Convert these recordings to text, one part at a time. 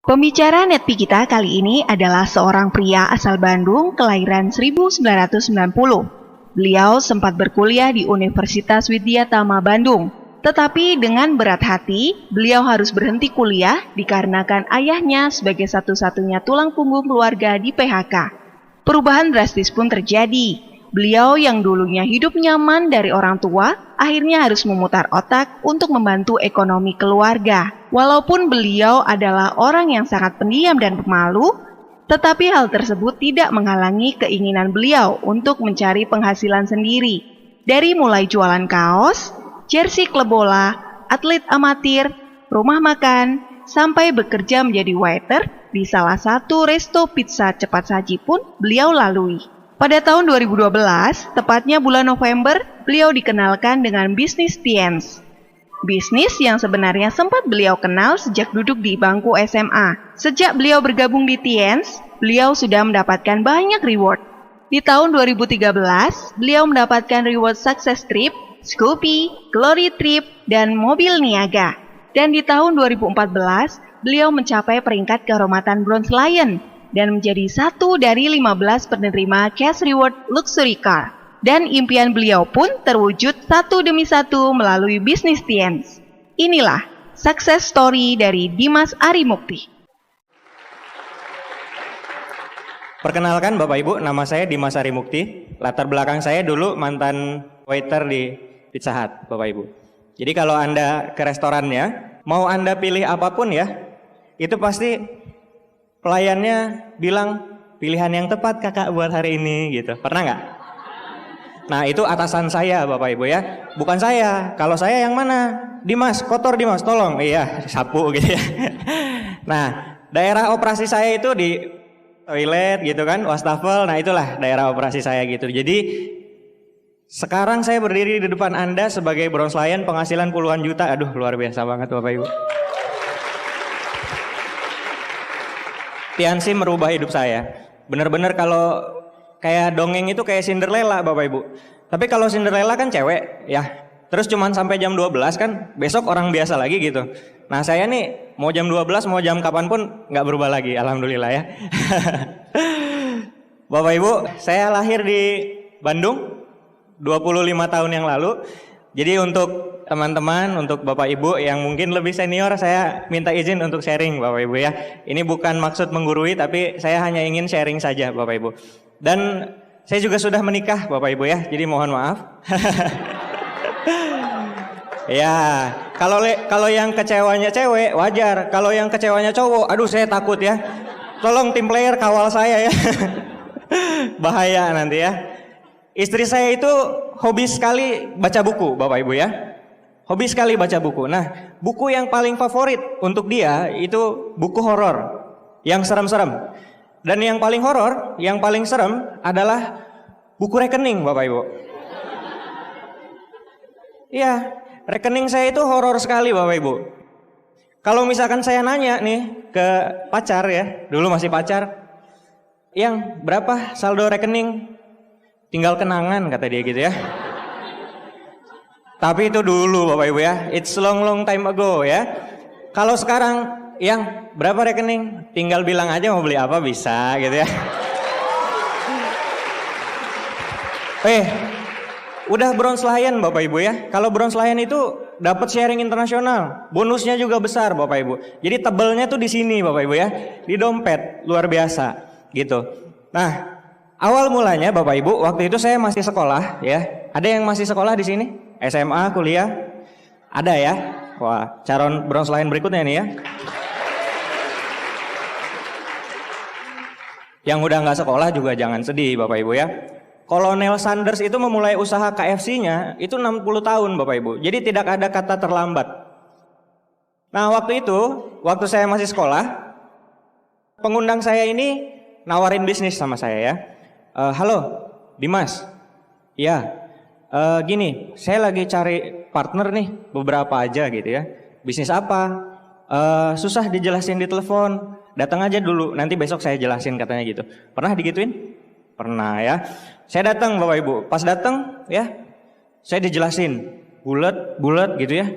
Pembicara Netpi kita kali ini adalah seorang pria asal Bandung kelahiran 1990. Beliau sempat berkuliah di Universitas Widyatama Bandung. Tetapi dengan berat hati, beliau harus berhenti kuliah dikarenakan ayahnya sebagai satu-satunya tulang punggung keluarga di PHK. Perubahan drastis pun terjadi. Beliau yang dulunya hidup nyaman dari orang tua, akhirnya harus memutar otak untuk membantu ekonomi keluarga. Walaupun beliau adalah orang yang sangat pendiam dan pemalu, tetapi hal tersebut tidak menghalangi keinginan beliau untuk mencari penghasilan sendiri. Dari mulai jualan kaos, jersey klub bola, atlet amatir, rumah makan, sampai bekerja menjadi waiter di salah satu resto pizza cepat saji pun beliau lalui. Pada tahun 2012, tepatnya bulan November, beliau dikenalkan dengan bisnis Tiens. Bisnis yang sebenarnya sempat beliau kenal sejak duduk di bangku SMA. Sejak beliau bergabung di Tiens, beliau sudah mendapatkan banyak reward. Di tahun 2013, beliau mendapatkan reward Success Trip, Scoopy, Glory Trip, dan mobil niaga. Dan di tahun 2014, beliau mencapai peringkat kehormatan Bronze Lion dan menjadi satu dari 15 penerima Cash Reward Luxury Car. Dan impian beliau pun terwujud satu demi satu melalui bisnis Tiens. Inilah success story dari Dimas Arimukti. Perkenalkan Bapak Ibu, nama saya Dimas Arimukti. Latar belakang saya dulu mantan waiter di Pizza Hut, Bapak Ibu. Jadi kalau Anda ke restorannya, mau Anda pilih apapun ya, itu pasti pelayannya bilang, pilihan yang tepat kakak buat hari ini gitu. Pernah nggak? Nah itu atasan saya Bapak Ibu ya. Bukan saya. Kalau saya yang mana? Dimas, kotor Dimas, tolong. Iya, sapu gitu ya. Nah daerah operasi saya itu di toilet gitu kan, wastafel. Nah itulah daerah operasi saya gitu. Jadi sekarang saya berdiri di depan Anda sebagai Bronze Lion, penghasilan puluhan juta. Aduh luar biasa banget Bapak Ibu. Tiansi merubah hidup saya. Bener-bener kalau kayak dongeng itu kayak Cinderella Bapak Ibu. Tapi kalau Cinderella kan cewek ya. Terus cuman sampai jam 12 kan, besok orang biasa lagi gitu. Nah saya nih mau jam 12 mau jam kapanpun nggak berubah lagi, alhamdulillah ya. Bapak Ibu, saya lahir di Bandung 25 tahun yang lalu. Jadi untuk teman-teman, untuk Bapak Ibu yang mungkin lebih senior, saya minta izin untuk sharing Bapak Ibu ya. Ini bukan maksud menggurui, tapi saya hanya ingin sharing saja Bapak Ibu. Dan saya juga sudah menikah Bapak Ibu ya, jadi mohon maaf. Ya, kalau yang kecewanya cewek wajar, kalau yang kecewanya cowok, aduh saya takut ya. Tolong tim player kawal saya ya. Bahaya nanti ya. Istri saya itu hobi sekali baca buku Bapak Ibu ya. Hobi sekali baca buku. Nah, buku yang paling favorit untuk dia itu buku horor yang serem-serem. Dan yang paling horor, yang paling serem adalah buku rekening Bapak Ibu. Iya, rekening saya itu horor sekali Bapak Ibu. Kalau misalkan saya nanya nih ke pacar ya, dulu masih pacar, yang berapa saldo rekening? Tinggal kenangan kata dia gitu ya. Tapi itu dulu Bapak Ibu ya, it's long time ago ya. Kalau sekarang yang berapa rekening? Tinggal bilang aja mau beli apa bisa gitu ya. Udah Bronze Lion Bapak Ibu ya. Kalau Bronze Lion itu dapat sharing internasional, bonusnya juga besar Bapak Ibu. Jadi tebelnya tuh di sini Bapak Ibu ya, di dompet, luar biasa gitu. Nah, awal mulanya Bapak Ibu, waktu itu saya masih sekolah ya. Ada yang masih sekolah di sini? SMA, kuliah? Ada ya? Wah, calon Bronze Lion berikutnya nih ya. Yang udah nggak sekolah juga jangan sedih Bapak Ibu ya. Kolonel Sanders itu memulai usaha KFC-nya itu 60 tahun Bapak Ibu. Jadi tidak ada kata terlambat. Nah waktu itu, waktu saya masih sekolah, pengundang saya ini nawarin bisnis sama saya ya. Halo, Dimas. Ya, gini, saya lagi cari partner nih, beberapa aja gitu ya. Bisnis apa? Susah dijelasin di telepon. Datang aja dulu, nanti besok saya jelasin katanya gitu. Pernah digituin? Pernah ya. Saya datang Bapak Ibu. Pas datang ya, saya dijelasin bulat gitu ya.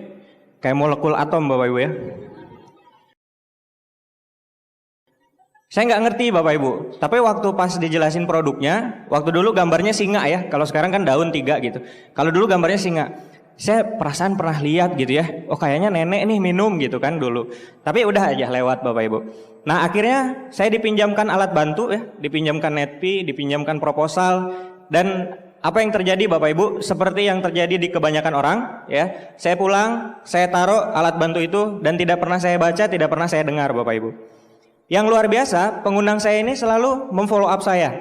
Kayak molekul atom Bapak Ibu ya. Saya nggak ngerti Bapak Ibu, tapi waktu pas dijelasin produknya, waktu dulu gambarnya singa ya, kalau sekarang kan daun 3 gitu. Kalau dulu gambarnya singa, saya perasaan pernah lihat gitu ya, oh kayaknya nenek nih minum gitu kan dulu. Tapi udah aja lewat Bapak Ibu. Nah akhirnya saya dipinjamkan alat bantu ya, dipinjamkan netpi, dipinjamkan proposal, dan apa yang terjadi Bapak Ibu, seperti yang terjadi di kebanyakan orang ya, saya pulang, saya taruh alat bantu itu dan tidak pernah saya baca, tidak pernah saya dengar Bapak Ibu. Yang luar biasa, pengundang saya ini selalu memfollow up saya.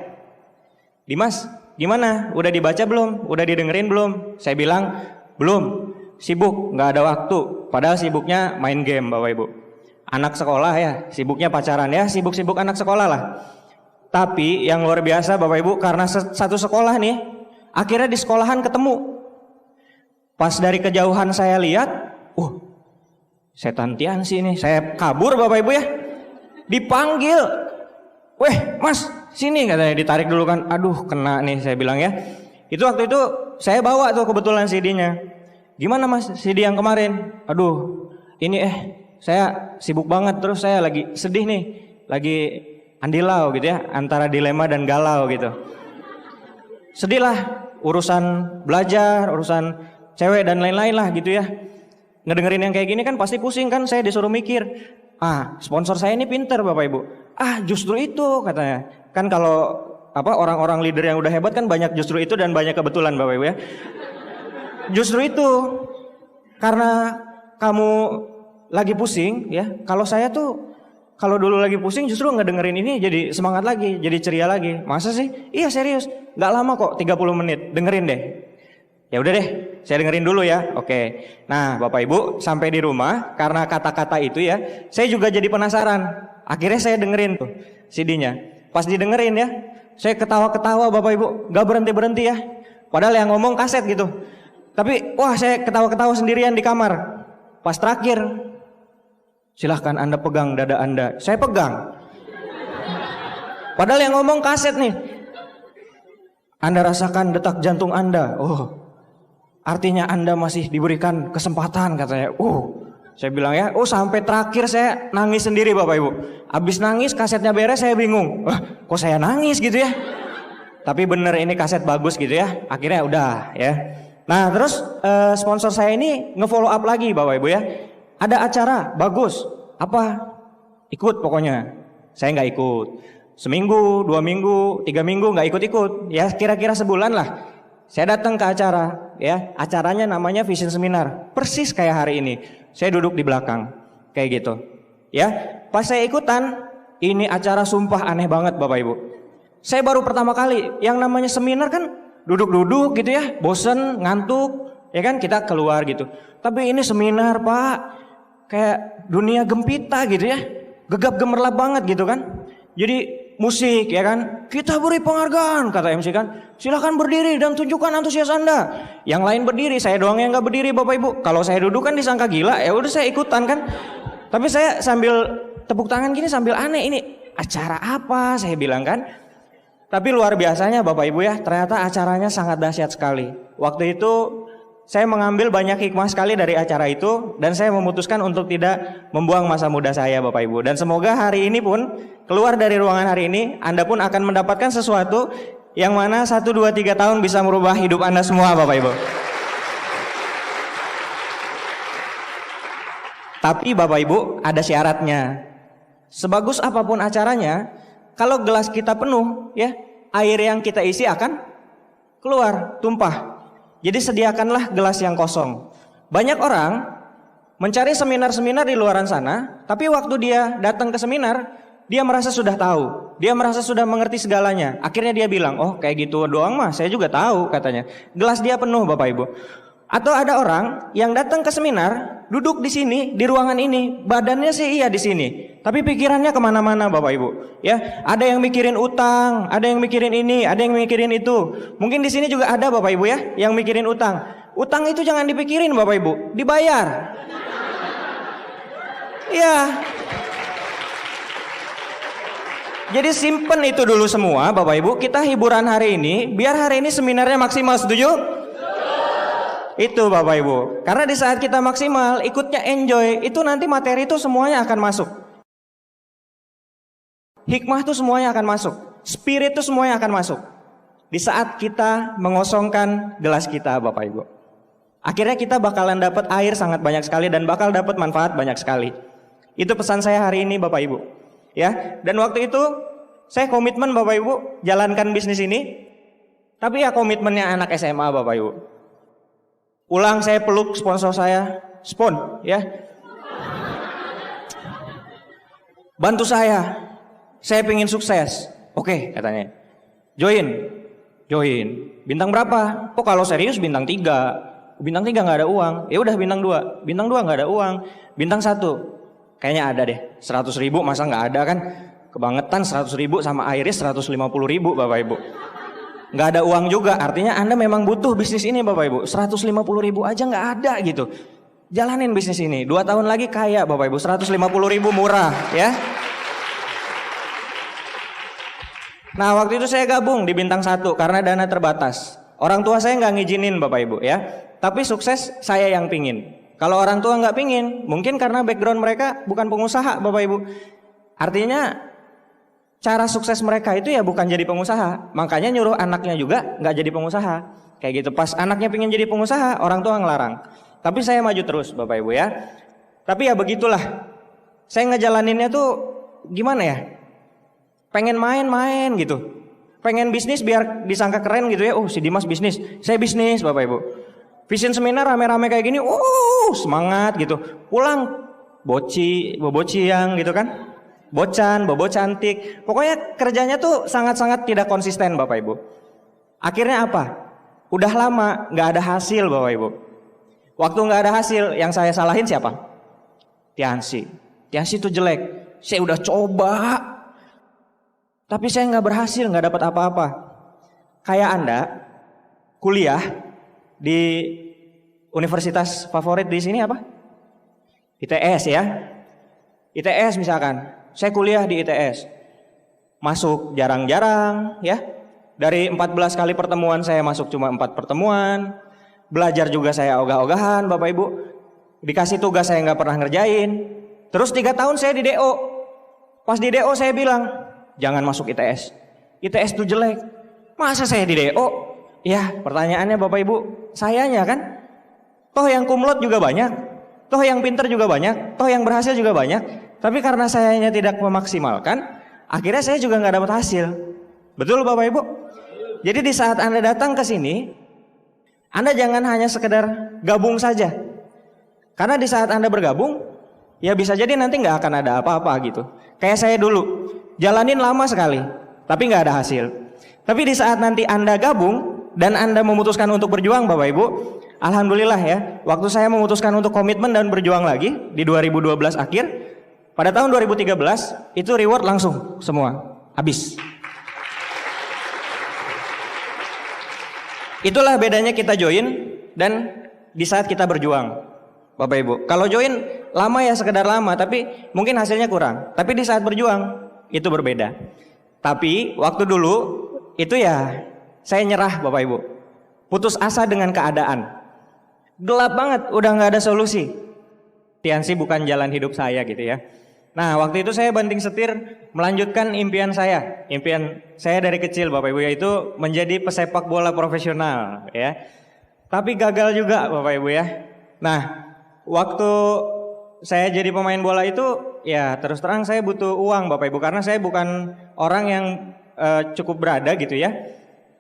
Dimas, gimana? Udah dibaca belum? Udah didengerin belum? Saya bilang, belum. Sibuk, nggak ada waktu. Padahal sibuknya main game, Bapak Ibu. Anak sekolah ya, sibuknya pacaran ya, sibuk-sibuk anak sekolah lah. Tapi yang luar biasa Bapak Ibu, karena satu sekolah nih, akhirnya di sekolahan ketemu. Pas dari kejauhan saya lihat, setan Tiansi nih. Saya kabur Bapak Ibu ya. Dipanggil, weh mas sini katanya, ditarik dulu kan, aduh kena nih saya bilang ya. Itu waktu itu saya bawa tuh kebetulan CD-nya. Gimana mas CD yang kemarin? Aduh ini saya sibuk banget, terus saya lagi sedih nih, lagi andilau gitu ya, antara dilema dan galau gitu. Sedih lah, urusan belajar, urusan cewek dan lain-lain lah gitu ya. Ngedengerin yang kayak gini kan pasti pusing kan, saya disuruh mikir. Sponsor saya ini pinter Bapak Ibu. Justru itu katanya. Kan kalau orang-orang leader yang udah hebat kan banyak justru itu dan banyak kebetulan Bapak Ibu ya. Justru itu. Karena kamu lagi pusing ya. Kalau saya tuh kalau dulu lagi pusing justru ngedengerin ini jadi semangat lagi, jadi ceria lagi. Masa sih? Iya serius. Gak lama kok, 30 menit. Dengerin deh. Ya udah deh, saya dengerin dulu ya. Oke. Nah, Bapak Ibu, sampai di rumah karena kata-kata itu ya, saya juga jadi penasaran. Akhirnya saya dengerin tuh CD-nya. Pas didengerin ya, saya ketawa-ketawa Bapak Ibu, gak berhenti-berhenti ya. Padahal yang ngomong kaset gitu. Tapi wah, saya ketawa-ketawa sendirian di kamar. Pas terakhir, silahkan Anda pegang dada Anda. Saya pegang. Padahal yang ngomong kaset nih. Anda rasakan detak jantung Anda. Artinya Anda masih diberikan kesempatan katanya. Saya bilang ya, sampai terakhir saya nangis sendiri Bapak Ibu. Abis nangis kasetnya beres saya bingung. Kok saya nangis gitu ya? Tapi bener ini kaset bagus gitu ya. Akhirnya udah ya. Nah terus sponsor saya ini nge-follow up lagi Bapak Ibu ya. Ada acara bagus. Apa? Ikut pokoknya. Saya nggak ikut. Seminggu, 2 minggu, 3 minggu nggak ikut-ikut. Ya kira-kira sebulan lah. Saya datang ke acara, ya acaranya namanya Vision Seminar, persis kayak hari ini. Saya duduk di belakang, kayak gitu. Ya, pas saya ikutan, ini acara sumpah aneh banget Bapak Ibu. Saya baru pertama kali, yang namanya seminar kan duduk-duduk gitu ya, bosen, ngantuk, ya kan kita keluar gitu. Tapi ini seminar Pak, kayak dunia gempita gitu ya, gegap gemerlap banget gitu kan. Jadi musik ya kan, kita beri penghargaan kata MC kan, silakan berdiri dan tunjukkan antusias Anda. Yang lain berdiri, saya doang yang nggak berdiri Bapak Ibu. Kalau saya duduk kan disangka gila, ya udah saya ikutan kan. Tapi saya sambil tepuk tangan gini sambil aneh, ini acara apa saya bilang kan. Tapi luar biasanya Bapak Ibu ya, ternyata acaranya sangat dahsyat sekali. Waktu itu saya mengambil banyak hikmah sekali dari acara itu dan saya memutuskan untuk tidak membuang masa muda saya Bapak Ibu. Dan semoga hari ini pun keluar dari ruangan hari ini Anda pun akan mendapatkan sesuatu yang mana 1, 2, 3 tahun bisa merubah hidup Anda semua Bapak Ibu. Tapi Bapak Ibu ada syaratnya. Sebagus apapun acaranya, kalau gelas kita penuh ya, air yang kita isi akan keluar, tumpah. Jadi sediakanlah gelas yang kosong. Banyak orang mencari seminar-seminar di luaran sana, tapi waktu dia datang ke seminar, dia merasa sudah tahu, dia merasa sudah mengerti segalanya. Akhirnya dia bilang, kayak gitu doang mah, saya juga tahu katanya. Gelas dia penuh Bapak Ibu. Atau ada orang yang datang ke seminar, duduk di sini, di ruangan ini, badannya sih iya di sini, tapi pikirannya kemana-mana Bapak Ibu. Ya, ada yang mikirin utang, ada yang mikirin ini, ada yang mikirin itu. Mungkin di sini juga ada Bapak Ibu ya, yang mikirin utang. Utang itu jangan dipikirin Bapak Ibu, dibayar. Iya. Jadi simpen itu dulu semua Bapak Ibu. Kita hiburan hari ini, biar hari ini seminarnya maksimal, setuju? Itu Bapak Ibu. Karena di saat kita maksimal, ikutnya enjoy, itu nanti materi itu semuanya akan masuk. hikmah tuh semuanya akan masuk, spirit tuh semuanya akan masuk. Di saat kita mengosongkan gelas kita, Bapak Ibu. Akhirnya kita bakalan dapat air sangat banyak sekali dan bakal dapat manfaat banyak sekali. Itu pesan saya hari ini, Bapak Ibu. Ya, dan waktu itu saya komitmen, Bapak Ibu, jalankan bisnis ini. Tapi ya komitmennya anak SMA, Bapak Ibu. Pulang saya peluk sponsor saya, Spon, ya. Bantu saya pengen sukses. Oke, katanya. Join. Bintang berapa? Kok kalau serius bintang 3. Bintang 3 nggak ada uang. Ya udah bintang 2. Bintang 2 nggak ada uang. Bintang 1. Kayaknya ada deh. 100.000 masa nggak ada kan? Kebangetan 100.000 sama Iris 150.000, Bapak Ibu. Nggak ada uang juga, artinya Anda memang butuh bisnis ini, Bapak Ibu. 150.000 aja nggak ada gitu. Jalanin bisnis ini, 2 tahun lagi kaya, Bapak Ibu. 150.000 murah, ya. Nah, waktu itu saya gabung di bintang 1 karena dana terbatas. Orang tua saya nggak ngizinin, Bapak Ibu, ya. Tapi sukses saya yang pingin. Kalau orang tua nggak pingin, mungkin karena background mereka bukan pengusaha, Bapak Ibu. Artinya cara sukses mereka itu ya bukan jadi pengusaha. Makanya nyuruh anaknya juga nggak jadi pengusaha. Kayak gitu, pas anaknya pengen jadi pengusaha, orang tua ngelarang. Tapi saya maju terus, Bapak Ibu, ya. Tapi ya begitulah. Saya ngejalaninnya tuh gimana ya? Pengen main-main gitu. Pengen bisnis biar disangka keren gitu ya. Oh, si Dimas bisnis, saya bisnis, Bapak Ibu. Vision seminar rame-rame kayak gini, semangat gitu. Pulang bociang gitu kan. Bocan, bobo cantik. Pokoknya kerjanya tuh sangat-sangat tidak konsisten, Bapak Ibu. Akhirnya apa? Udah lama nggak ada hasil, Bapak Ibu. Waktu nggak ada hasil, yang saya salahin siapa? Tiansi itu jelek. Saya udah coba, tapi saya nggak berhasil, nggak dapat apa-apa. Kayak Anda kuliah di universitas favorit di sini apa? ITS, ya. ITS misalkan. Saya kuliah di ITS. Masuk jarang-jarang, ya. Dari 14 kali pertemuan saya masuk cuma 4 pertemuan. Belajar juga saya ogah-ogahan, Bapak Ibu. Dikasih tugas saya nggak pernah ngerjain. Terus 3 tahun saya di DO. Pas di DO saya bilang, jangan masuk ITS. ITS itu jelek. Masa saya di DO? Ya, pertanyaannya Bapak Ibu, sayanya kan? Toh yang kumlot juga banyak. Toh yang pinter juga banyak. Toh yang berhasil juga banyak. Tapi karena sayanya tidak memaksimalkan, akhirnya saya juga nggak dapat hasil. Betul, Bapak Ibu? Jadi di saat Anda datang ke sini, Anda jangan hanya sekedar gabung saja. Karena di saat Anda bergabung, ya bisa jadi nanti nggak akan ada apa-apa gitu. Kayak saya dulu, jalanin lama sekali, tapi nggak ada hasil. Tapi di saat nanti Anda gabung dan Anda memutuskan untuk berjuang, Bapak Ibu, alhamdulillah ya, waktu saya memutuskan untuk komitmen dan berjuang lagi di 2012 akhir, pada tahun 2013 itu reward langsung semua habis. Itulah bedanya kita join dan di saat kita berjuang, Bapak Ibu. Kalau join lama ya sekedar lama, tapi mungkin hasilnya kurang. Tapi di saat berjuang itu berbeda. Tapi waktu dulu itu ya saya nyerah, Bapak Ibu. Putus asa dengan keadaan. Gelap banget, udah nggak ada solusi. Tiansi bukan jalan hidup saya gitu ya. Nah, waktu itu saya banting setir melanjutkan impian saya. Impian saya dari kecil, Bapak Ibu, yaitu menjadi pesepak bola profesional, ya. Tapi gagal juga, Bapak Ibu, ya. Nah, waktu saya jadi pemain bola itu, ya terus terang saya butuh uang, Bapak Ibu, karena saya bukan orang yang cukup berada gitu ya.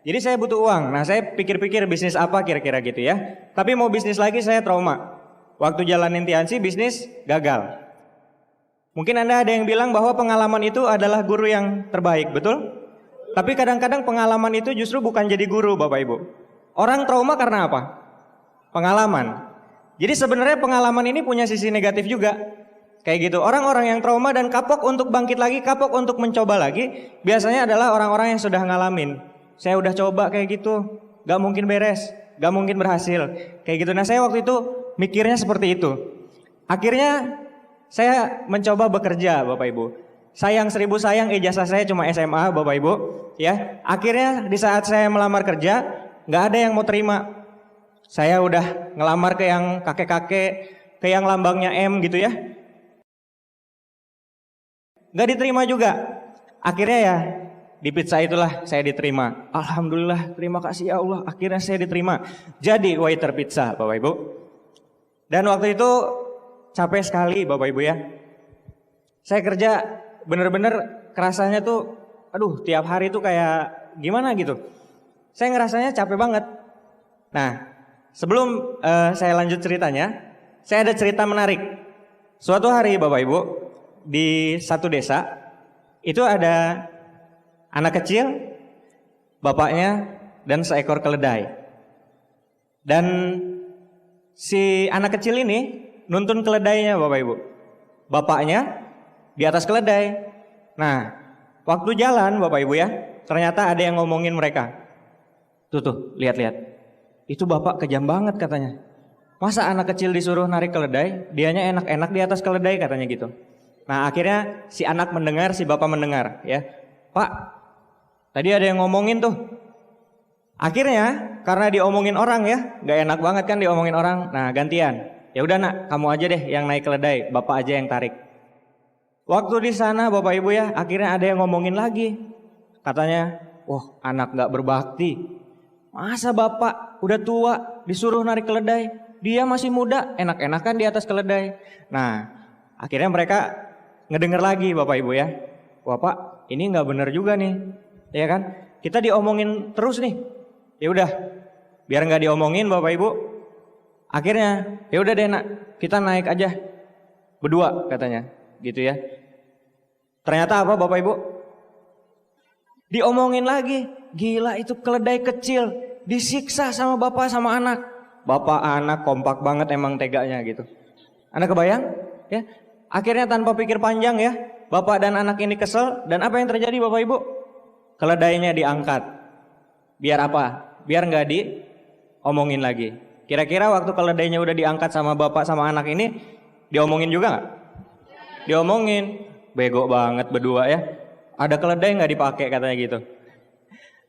Jadi saya butuh uang. Nah, saya pikir-pikir bisnis apa kira-kira gitu ya. Tapi mau bisnis lagi saya trauma. Waktu jalanin Tiansi bisnis gagal. Mungkin Anda ada yang bilang bahwa pengalaman itu adalah guru yang terbaik, betul? Tapi kadang-kadang pengalaman itu justru bukan jadi guru, Bapak Ibu. Orang trauma karena apa? Pengalaman. Jadi sebenarnya pengalaman ini punya sisi negatif juga. Kayak gitu, orang-orang yang trauma dan kapok untuk bangkit lagi, kapok untuk mencoba lagi, biasanya adalah orang-orang yang sudah ngalamin. Saya udah coba kayak gitu, gak mungkin beres, gak mungkin berhasil. Kayak gitu, nah saya waktu itu mikirnya seperti itu. Akhirnya saya mencoba bekerja, Bapak Ibu. Sayang 1000 sayang, ijazah saya cuma SMA, Bapak Ibu. Ya, akhirnya di saat saya melamar kerja, nggak ada yang mau terima. Saya udah ngelamar ke yang kakek-kakek, ke yang lambangnya M gitu ya. Nggak diterima juga. akhirnya ya di pizza itulah saya diterima. Alhamdulillah, terima kasih ya Allah, akhirnya saya diterima jadi waiter pizza, Bapak Ibu. Dan waktu itu capek sekali Bapak Ibu ya. Saya kerja bener-bener kerasanya tuh, aduh tiap hari tuh kayak gimana gitu. Saya ngerasanya capek banget. Nah, sebelum saya lanjut ceritanya, saya ada cerita menarik. Suatu hari Bapak Ibu, di satu desa, itu ada anak kecil, bapaknya, dan seekor keledai. Dan si anak kecil ini nuntun keledainya Bapak Ibu. Bapaknya di atas keledai. Nah, waktu jalan Bapak Ibu ya, ternyata ada yang ngomongin mereka. Tuh, lihat-lihat. Itu bapak kejam banget katanya. Masa anak kecil disuruh narik keledai, dianya enak-enak di atas keledai katanya gitu. Nah, akhirnya si anak mendengar, si bapak mendengar ya. Pak, tadi ada yang ngomongin tuh. Akhirnya karena diomongin orang ya, gak enak banget kan diomongin orang. Nah, gantian. Ya udah nak, kamu aja deh yang naik keledai, bapak aja yang tarik. Waktu di sana Bapak Ibu ya, akhirnya ada yang ngomongin lagi. Katanya, wah anak gak berbakti. Masa bapak udah tua disuruh narik keledai, dia masih muda, enak-enakan di atas keledai. Nah, akhirnya mereka ngedenger lagi Bapak Ibu ya. Wah Pak, ini gak bener juga nih, ya kan? Kita diomongin terus nih. Ya udah, biar gak diomongin Bapak Ibu. Akhirnya, ya udah deh nak, kita naik aja berdua katanya, gitu ya. Ternyata apa Bapak Ibu? Diomongin lagi, gila itu keledai kecil disiksa sama bapak sama anak. Bapak anak kompak banget emang teganya gitu. Anda kebayang? Ya. Akhirnya tanpa pikir panjang ya, bapak dan anak ini kesel dan apa yang terjadi Bapak Ibu? Keledainya diangkat. Biar apa? Biar nggak diomongin lagi. Kira-kira waktu keledainya udah diangkat sama bapak sama anak ini, diomongin juga nggak? Diomongin. Bego banget berdua ya. Ada keledai nggak dipakai katanya gitu.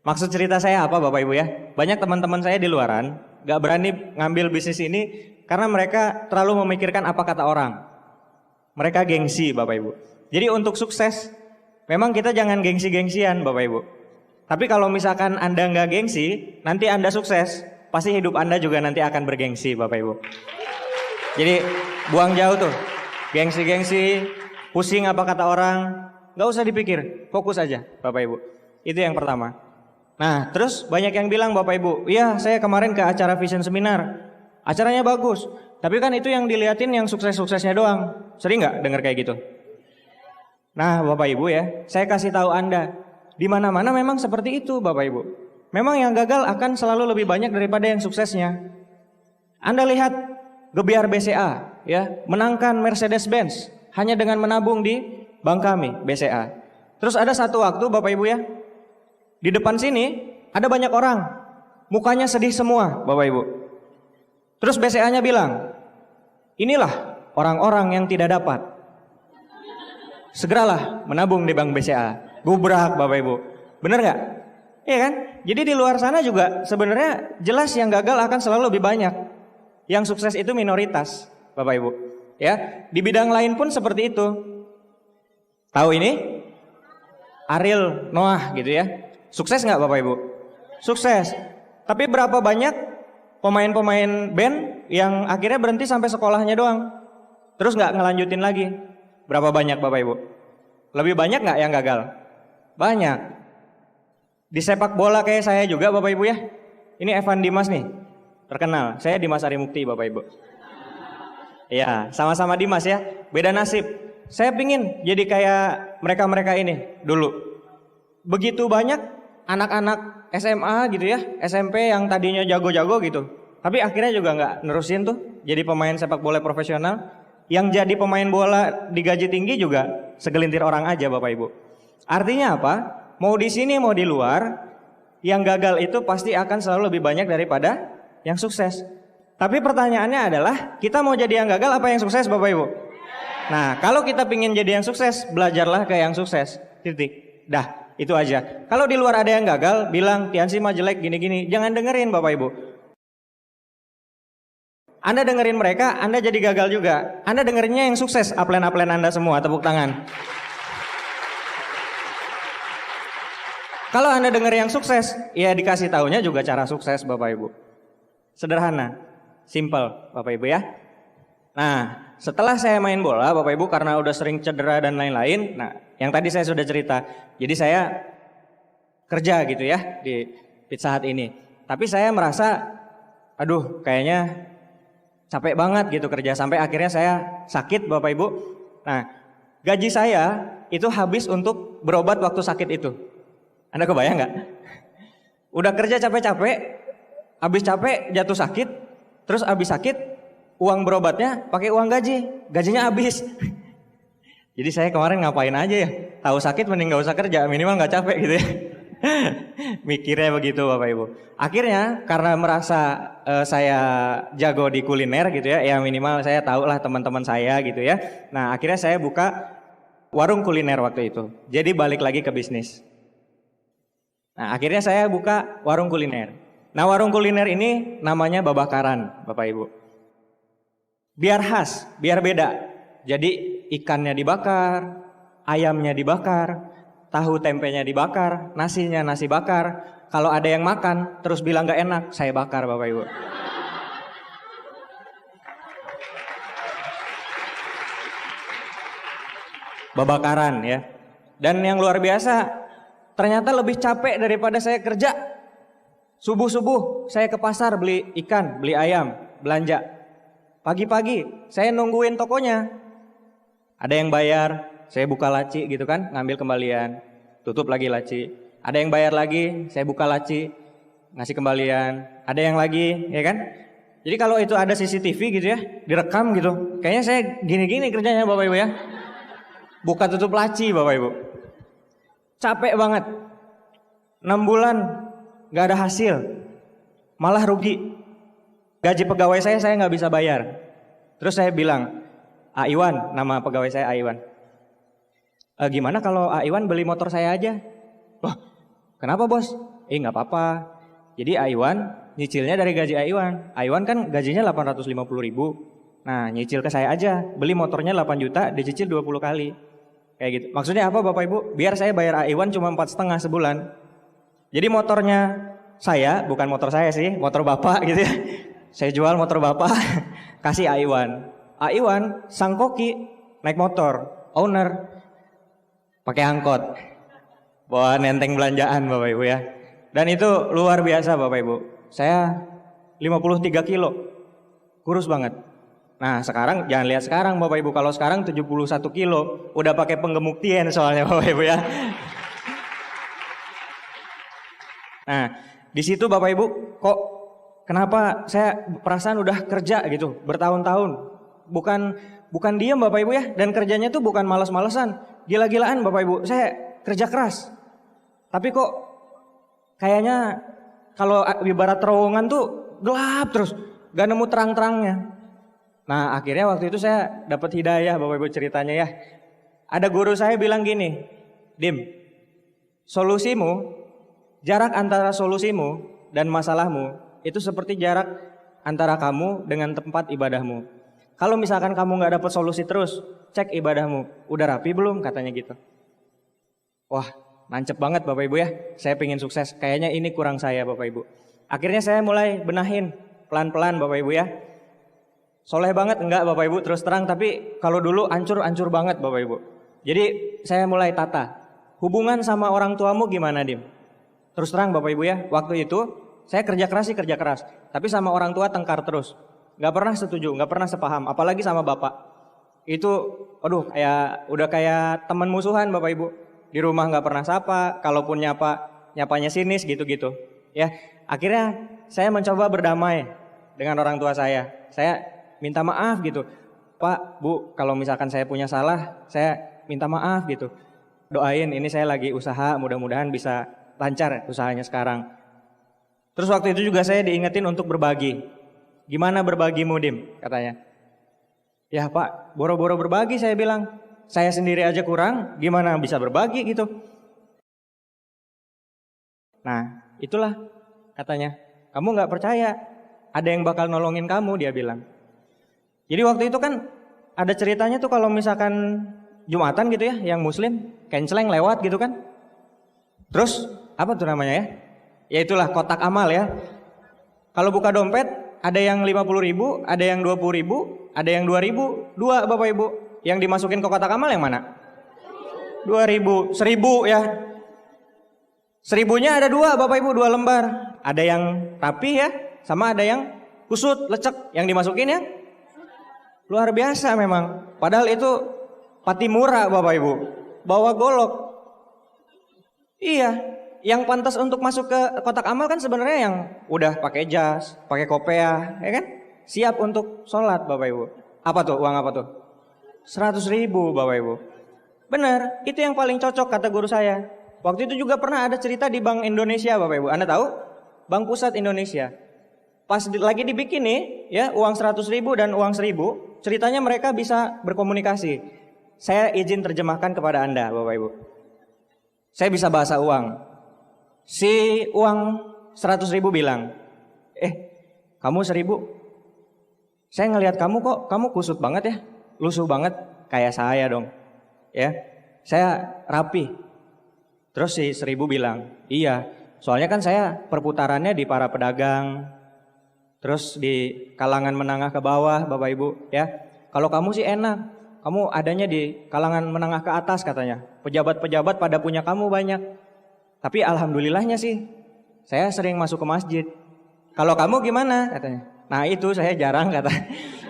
Maksud cerita saya apa Bapak Ibu ya? Banyak teman-teman saya di luaran nggak berani ngambil bisnis ini karena mereka terlalu memikirkan apa kata orang. Mereka gengsi Bapak Ibu. Jadi untuk sukses memang kita jangan gengsi-gengsian Bapak Ibu. Tapi kalau misalkan Anda nggak gengsi, nanti Anda sukses, pasti hidup Anda juga nanti akan bergengsi Bapak Ibu. Jadi buang jauh tuh gengsi-gengsi, pusing apa kata orang. Gak usah dipikir, fokus aja Bapak Ibu. Itu yang pertama. Nah terus banyak yang bilang Bapak Ibu, iya saya kemarin ke acara Vision Seminar, acaranya bagus. Tapi kan itu yang diliatin yang sukses-suksesnya doang. Sering gak dengar kayak gitu? Nah Bapak Ibu ya, saya kasih tahu Anda, di mana-mana memang seperti itu Bapak Ibu. Memang yang gagal akan selalu lebih banyak daripada yang suksesnya. Anda lihat Gebiar BCA ya, menangkan Mercedes-Benz hanya dengan menabung di Bank kami, BCA. Terus ada satu waktu Bapak Ibu ya, di depan sini ada banyak orang, mukanya sedih semua Bapak Ibu. Terus BCA-nya bilang, inilah orang-orang yang tidak dapat. Segeralah menabung di Bank BCA. Gubrak Bapak Ibu. Bener gak? Iya kan? Jadi di luar sana juga sebenarnya jelas yang gagal akan selalu lebih banyak. Yang sukses itu minoritas Bapak Ibu. Ya, di bidang lain pun seperti itu. Tahu ini? Ariel Noah gitu ya. Sukses nggak Bapak Ibu? Sukses. Tapi berapa banyak pemain-pemain band yang akhirnya berhenti sampai sekolahnya doang, terus nggak ngelanjutin lagi? Berapa banyak Bapak Ibu? Lebih banyak nggak yang gagal? Banyak. Di sepak bola kayak saya juga Bapak Ibu ya. Ini Evan Dimas nih, terkenal. Saya Dimas Arimukti Bapak Ibu. Ya, sama-sama Dimas ya. Beda nasib. Saya pingin jadi kayak mereka-mereka ini dulu. Begitu banyak anak-anak SMA gitu ya, SMP yang tadinya jago-jago gitu. Tapi akhirnya juga nggak nerusin tuh jadi pemain sepak bola profesional. Yang jadi pemain bola digaji tinggi juga segelintir orang aja Bapak Ibu. Artinya apa? Mau di sini mau di luar, yang gagal itu pasti akan selalu lebih banyak daripada yang sukses. Tapi pertanyaannya adalah, kita mau jadi yang gagal apa yang sukses Bapak Ibu? Nah, kalau kita pingin jadi yang sukses, belajarlah ke yang sukses. Titik. Dah, itu aja. Kalau di luar ada yang gagal, bilang Tiansi mah jelek gini-gini, jangan dengerin Bapak Ibu. Anda dengerin mereka, Anda jadi gagal juga. Anda dengerinnya yang sukses, upline-upline Anda semua, tepuk tangan. Kalau Anda dengar yang sukses, ya dikasih taunya juga cara sukses Bapak Ibu. Sederhana, simple Bapak Ibu ya. Nah, setelah saya main bola Bapak Ibu karena udah sering cedera dan lain-lain, nah yang tadi saya sudah cerita. Jadi saya kerja gitu ya di Pizza Hut ini. Tapi saya merasa, aduh kayaknya capek banget gitu kerja. Sampai akhirnya saya sakit Bapak Ibu. Nah, gaji saya itu habis untuk berobat waktu sakit itu. Anda kebayang nggak? Udah kerja capek-capek, habis capek jatuh sakit, terus habis sakit uang berobatnya pakai uang gaji, gajinya habis. Jadi saya kemarin ngapain aja ya? Tahu sakit mending nggak usah kerja, minimal nggak capek gitu ya. Mikirnya begitu Bapak Ibu. Akhirnya karena merasa saya jago di kuliner gitu ya, ya minimal saya tahu lah teman-teman saya gitu ya. Nah akhirnya saya buka warung kuliner waktu itu. Jadi balik lagi ke bisnis. Nah akhirnya saya buka warung kuliner. Nah warung kuliner ini namanya Babakaran Bapak Ibu. Biar khas, biar beda. Jadi ikannya dibakar, ayamnya dibakar, tahu tempenya dibakar, nasinya nasi bakar. Kalau ada yang makan terus bilang gak enak, saya bakar Bapak Ibu. Babakaran ya. Dan yang luar biasa, ternyata lebih capek daripada saya kerja. Subuh-subuh saya ke pasar beli ikan, beli ayam, belanja. Pagi-pagi saya nungguin tokonya. Ada yang bayar, saya buka laci gitu kan, ngambil kembalian, tutup lagi laci. Ada yang bayar lagi, saya buka laci, ngasih kembalian. Ada yang lagi, ya kan? Jadi kalau itu ada CCTV gitu ya, direkam gitu. Kayaknya saya gini-gini kerjanya Bapak Ibu ya. Buka tutup laci Bapak Ibu. Capek banget. 6 bulan gak ada hasil. Malah rugi. Gaji pegawai saya nggak bisa bayar. Terus saya bilang, Aiwan, nama pegawai saya Aiwan. Gimana kalau Aiwan beli motor saya aja? Wah, kenapa bos? Nggak apa-apa. Jadi Aiwan nyicilnya dari gaji Aiwan. Aiwan kan gajinya 850.000. Nah nyicil ke saya aja. Beli motornya 8 juta, dicicil 20 kali. Kayak gitu. Maksudnya apa Bapak Ibu? Biar saya bayar Aiwan cuma 4,5 sebulan. Jadi motornya saya, bukan motor saya sih, motor Bapak gitu ya. Saya jual motor Bapak, kasih Aiwan. Aiwan sang koki naik motor, owner pakai angkot. Bawa nenteng belanjaan Bapak Ibu ya. Dan itu luar biasa Bapak Ibu. Saya 53 kilo. Kurus banget. Nah sekarang jangan lihat sekarang Bapak Ibu, kalau sekarang 71 kilo, udah pakai penggemuk tien soalnya Bapak Ibu ya. Nah di situ Bapak Ibu, kok kenapa saya perasaan udah kerja gitu bertahun-tahun, bukan diam Bapak Ibu ya, dan kerjanya tuh bukan malas-malesan, gila-gilaan Bapak Ibu, saya kerja keras. Tapi kok kayaknya kalau ibarat terowongan tuh gelap terus, gak nemu terang-terangnya. Nah akhirnya waktu itu saya dapat hidayah Bapak Ibu ceritanya ya. Ada guru saya bilang gini, Dim, jarak antara solusimu dan masalahmu itu seperti jarak antara kamu dengan tempat ibadahmu. Kalau misalkan kamu gak dapat solusi terus, cek ibadahmu, udah rapi belum katanya gitu. Wah nancep banget Bapak Ibu ya, saya pengen sukses, kayaknya ini kurang saya Bapak Ibu. Akhirnya saya mulai benahin pelan-pelan Bapak Ibu ya. Soleh banget enggak Bapak Ibu terus terang, tapi kalau dulu ancur banget Bapak Ibu. Jadi saya mulai tata, hubungan sama orang tuamu gimana Dim? Terus terang Bapak Ibu ya, waktu itu saya kerja keras, tapi sama orang tua tengkar terus. Gak pernah setuju, gak pernah sepaham, apalagi sama bapak. Itu, aduh udah kayak teman musuhan Bapak Ibu. Di rumah gak pernah sapa, kalaupun nyapanya sinis gitu-gitu. Ya, akhirnya saya mencoba berdamai dengan orang tua saya. Saya minta maaf gitu. Pak, Bu, kalau misalkan saya punya salah, saya minta maaf gitu. Doain, ini saya lagi usaha, mudah-mudahan bisa lancar usahanya sekarang. Terus waktu itu juga saya diingetin untuk berbagi. Gimana berbagimu Dim? Katanya. Ya Pak, boro-boro berbagi saya bilang. Saya sendiri aja kurang, gimana bisa berbagi gitu. Nah itulah katanya. Kamu gak percaya, ada yang bakal nolongin kamu dia bilang. Jadi waktu itu kan ada ceritanya tuh kalau misalkan Jumatan gitu ya, yang muslim, kenceleng lewat gitu kan. Terus apa tuh namanya ya? Ya itulah kotak amal ya. Kalau buka dompet ada yang 50.000, ada yang 20.000, ada yang 2.000, dua Bapak Ibu. Yang dimasukin ke kotak amal yang mana? 2.000, 1.000 ya. 1.000-nya ada dua Bapak Ibu, 2 lembar. Ada yang rapih ya, sama ada yang kusut, lecek. Yang dimasukin ya luar biasa memang. Padahal itu pati murah Bapak Ibu. Bawa golok. Iya, yang pantas untuk masuk ke kotak amal kan sebenarnya yang udah pakai jas, pakai kopiah, ya kan? Siap untuk sholat Bapak Ibu. Apa tuh, uang apa tuh? 100.000 Bapak Ibu. Benar, itu yang paling cocok kata guru saya. Waktu itu juga pernah ada cerita di Bank Indonesia Bapak Ibu. Anda tahu? Bank Pusat Indonesia. Pas lagi dibikin nih, ya uang 100.000 dan uang 1.000, ceritanya mereka bisa berkomunikasi. Saya izin terjemahkan kepada Anda Bapak Ibu. Saya bisa bahasa uang. Si uang 100.000 bilang, kamu 1.000, saya ngelihat kamu kok, kamu kusut banget ya, lusuh banget, kayak saya dong, ya, saya rapi. Terus si 1.000 bilang, iya, soalnya kan saya perputarannya di para pedagang, terus di kalangan menengah ke bawah, Bapak Ibu, ya. Kalau kamu sih enak, kamu adanya di kalangan menengah ke atas katanya, pejabat-pejabat pada punya kamu banyak. Tapi alhamdulillahnya sih, saya sering masuk ke masjid. Kalau kamu gimana katanya? Nah itu saya jarang kata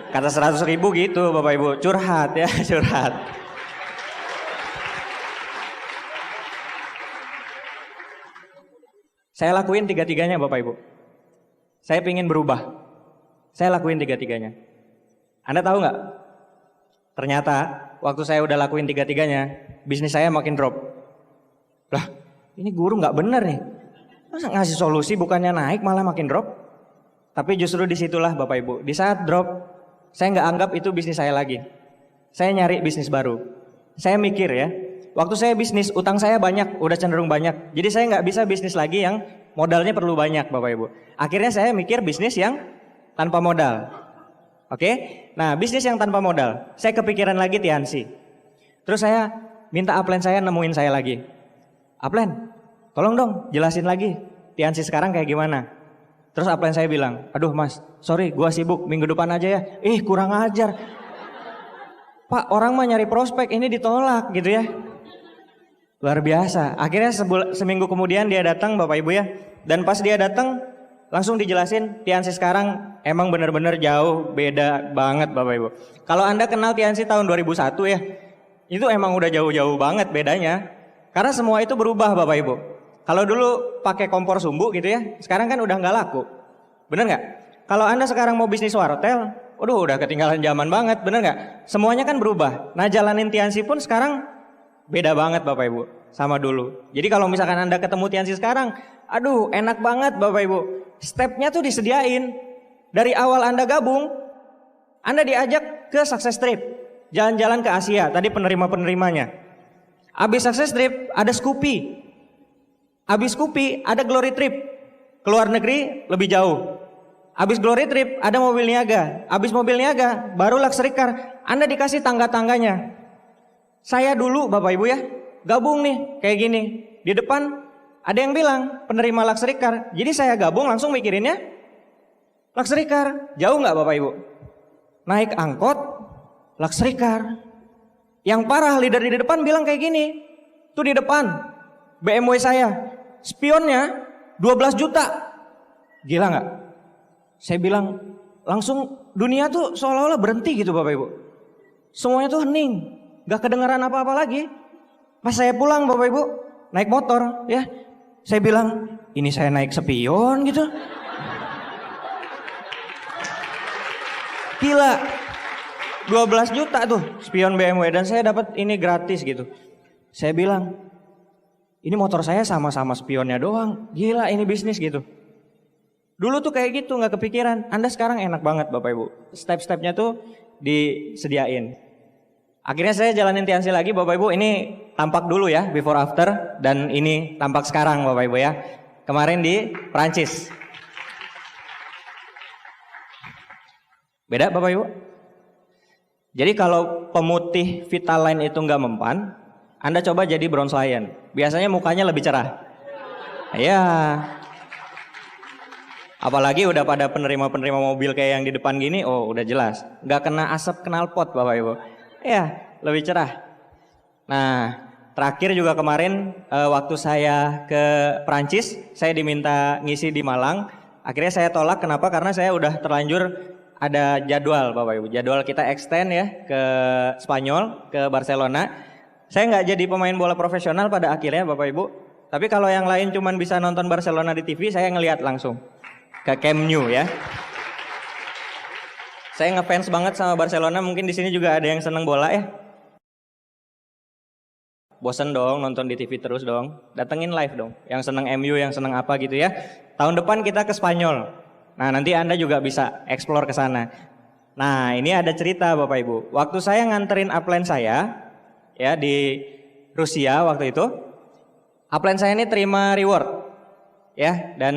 100.000 gitu Bapak Ibu, curhat ya, curhat. Saya lakuin tiga-tiganya Bapak Ibu. Saya pingin berubah. Saya lakuin tiga-tiganya. Anda tahu nggak? Ternyata waktu saya udah lakuin tiga-tiganya, bisnis saya makin drop. Lah, ini guru nggak bener nih. Masa ngasih solusi bukannya naik malah makin drop? Tapi justru disitulah Bapak Ibu. Di saat drop, saya nggak anggap itu bisnis saya lagi. Saya nyari bisnis baru. Saya mikir ya, waktu saya bisnis utang saya banyak, udah cenderung banyak. Jadi saya nggak bisa bisnis lagi yang modalnya perlu banyak Bapak Ibu. Akhirnya saya mikir bisnis yang tanpa modal. Oke? Nah bisnis yang tanpa modal. Saya kepikiran lagi Tiansi. Terus saya minta upline saya nemuin saya lagi. Upline, tolong dong jelasin lagi Tiansi sekarang kayak gimana. Terus upline saya bilang, aduh mas, sorry gua sibuk, minggu depan aja ya. Kurang ajar. Pak, orang mah nyari prospek, ini ditolak gitu ya. Luar biasa. Akhirnya seminggu kemudian dia datang Bapak Ibu ya. Dan pas dia datang langsung dijelasin Tiansi sekarang emang benar-benar jauh beda banget Bapak Ibu. Kalau Anda kenal Tiansi tahun 2001 ya, itu emang udah jauh-jauh banget bedanya. Karena semua itu berubah Bapak Ibu. Kalau dulu pakai kompor sumbu gitu ya, sekarang kan udah nggak laku. Bener nggak? Kalau Anda sekarang mau bisnis wartel, udah ketinggalan zaman banget, bener nggak? Semuanya kan berubah. Nah jalanin Tiansi pun sekarang beda banget Bapak Ibu sama dulu. Jadi kalau misalkan Anda ketemu Tiansi sekarang, aduh enak banget Bapak Ibu. Stepnya tuh disediain. Dari awal Anda gabung, Anda diajak ke Success Trip, jalan-jalan ke Asia, tadi penerima-penerimanya. Abis Success Trip ada Scoopy. Abis Scoopy ada Glory Trip. Keluar negeri lebih jauh. Abis Glory Trip ada mobil niaga. Abis mobil niaga baru Luxury Car. Anda dikasih tangga-tangganya. Saya dulu Bapak Ibu ya, gabung nih kayak gini. Di depan ada yang bilang penerima Luxury Car. Jadi saya gabung langsung mikirinnya Luxury Car. Jauh nggak Bapak Ibu? Naik angkot Luxury Car. Yang parah leader di depan bilang kayak gini. Tuh di depan BMW saya, spionnya 12 juta. Gila nggak? Saya bilang langsung dunia tuh seolah-olah berhenti gitu Bapak Ibu. Semuanya tuh hening, gak kedengaran apa-apa lagi. Pas saya pulang Bapak Ibu naik motor ya, saya bilang ini saya naik spion gitu. Gila, 12 juta tuh spion BMW dan saya dapat ini gratis gitu. Saya bilang ini motor saya sama-sama spionnya doang. Gila ini bisnis gitu. Dulu tuh kayak gitu gak kepikiran. Anda sekarang enak banget Bapak Ibu. Step-stepnya tuh disediain. Akhirnya saya jalanin Tiansi lagi Bapak Ibu. Ini tampak dulu ya before after. Dan ini tampak sekarang Bapak Ibu ya. Kemarin di Perancis. Beda Bapak Ibu. Jadi kalau pemutih Vitaline itu nggak mempan, Anda coba jadi bronze lion. Biasanya mukanya lebih cerah. Ya, apalagi udah pada penerima-penerima mobil kayak yang di depan gini, oh udah jelas. Nggak kena asap knalpot Bapak Ibu. Ya, lebih cerah. Nah, terakhir juga kemarin waktu saya ke Prancis, saya diminta ngisi di Malang. Akhirnya saya tolak, kenapa? Karena saya udah terlanjur ada jadwal Bapak Ibu. Jadwal kita extend ya ke Spanyol, ke Barcelona. Saya nggak jadi pemain bola profesional pada akhirnya Bapak Ibu. Tapi kalau yang lain cuman bisa nonton Barcelona di TV, saya ngelihat langsung ke Camp Nou ya. Saya ngefans banget sama Barcelona, mungkin di sini juga ada yang seneng bola ya. Bosen dong nonton di TV terus dong, datengin live dong. Yang seneng MU, yang seneng apa gitu ya. Tahun depan kita ke Spanyol. Nah nanti Anda juga bisa explore ke sana. Nah ini ada cerita Bapak Ibu. Waktu saya nganterin upline saya ya di Rusia waktu itu, upline saya ini terima reward ya, dan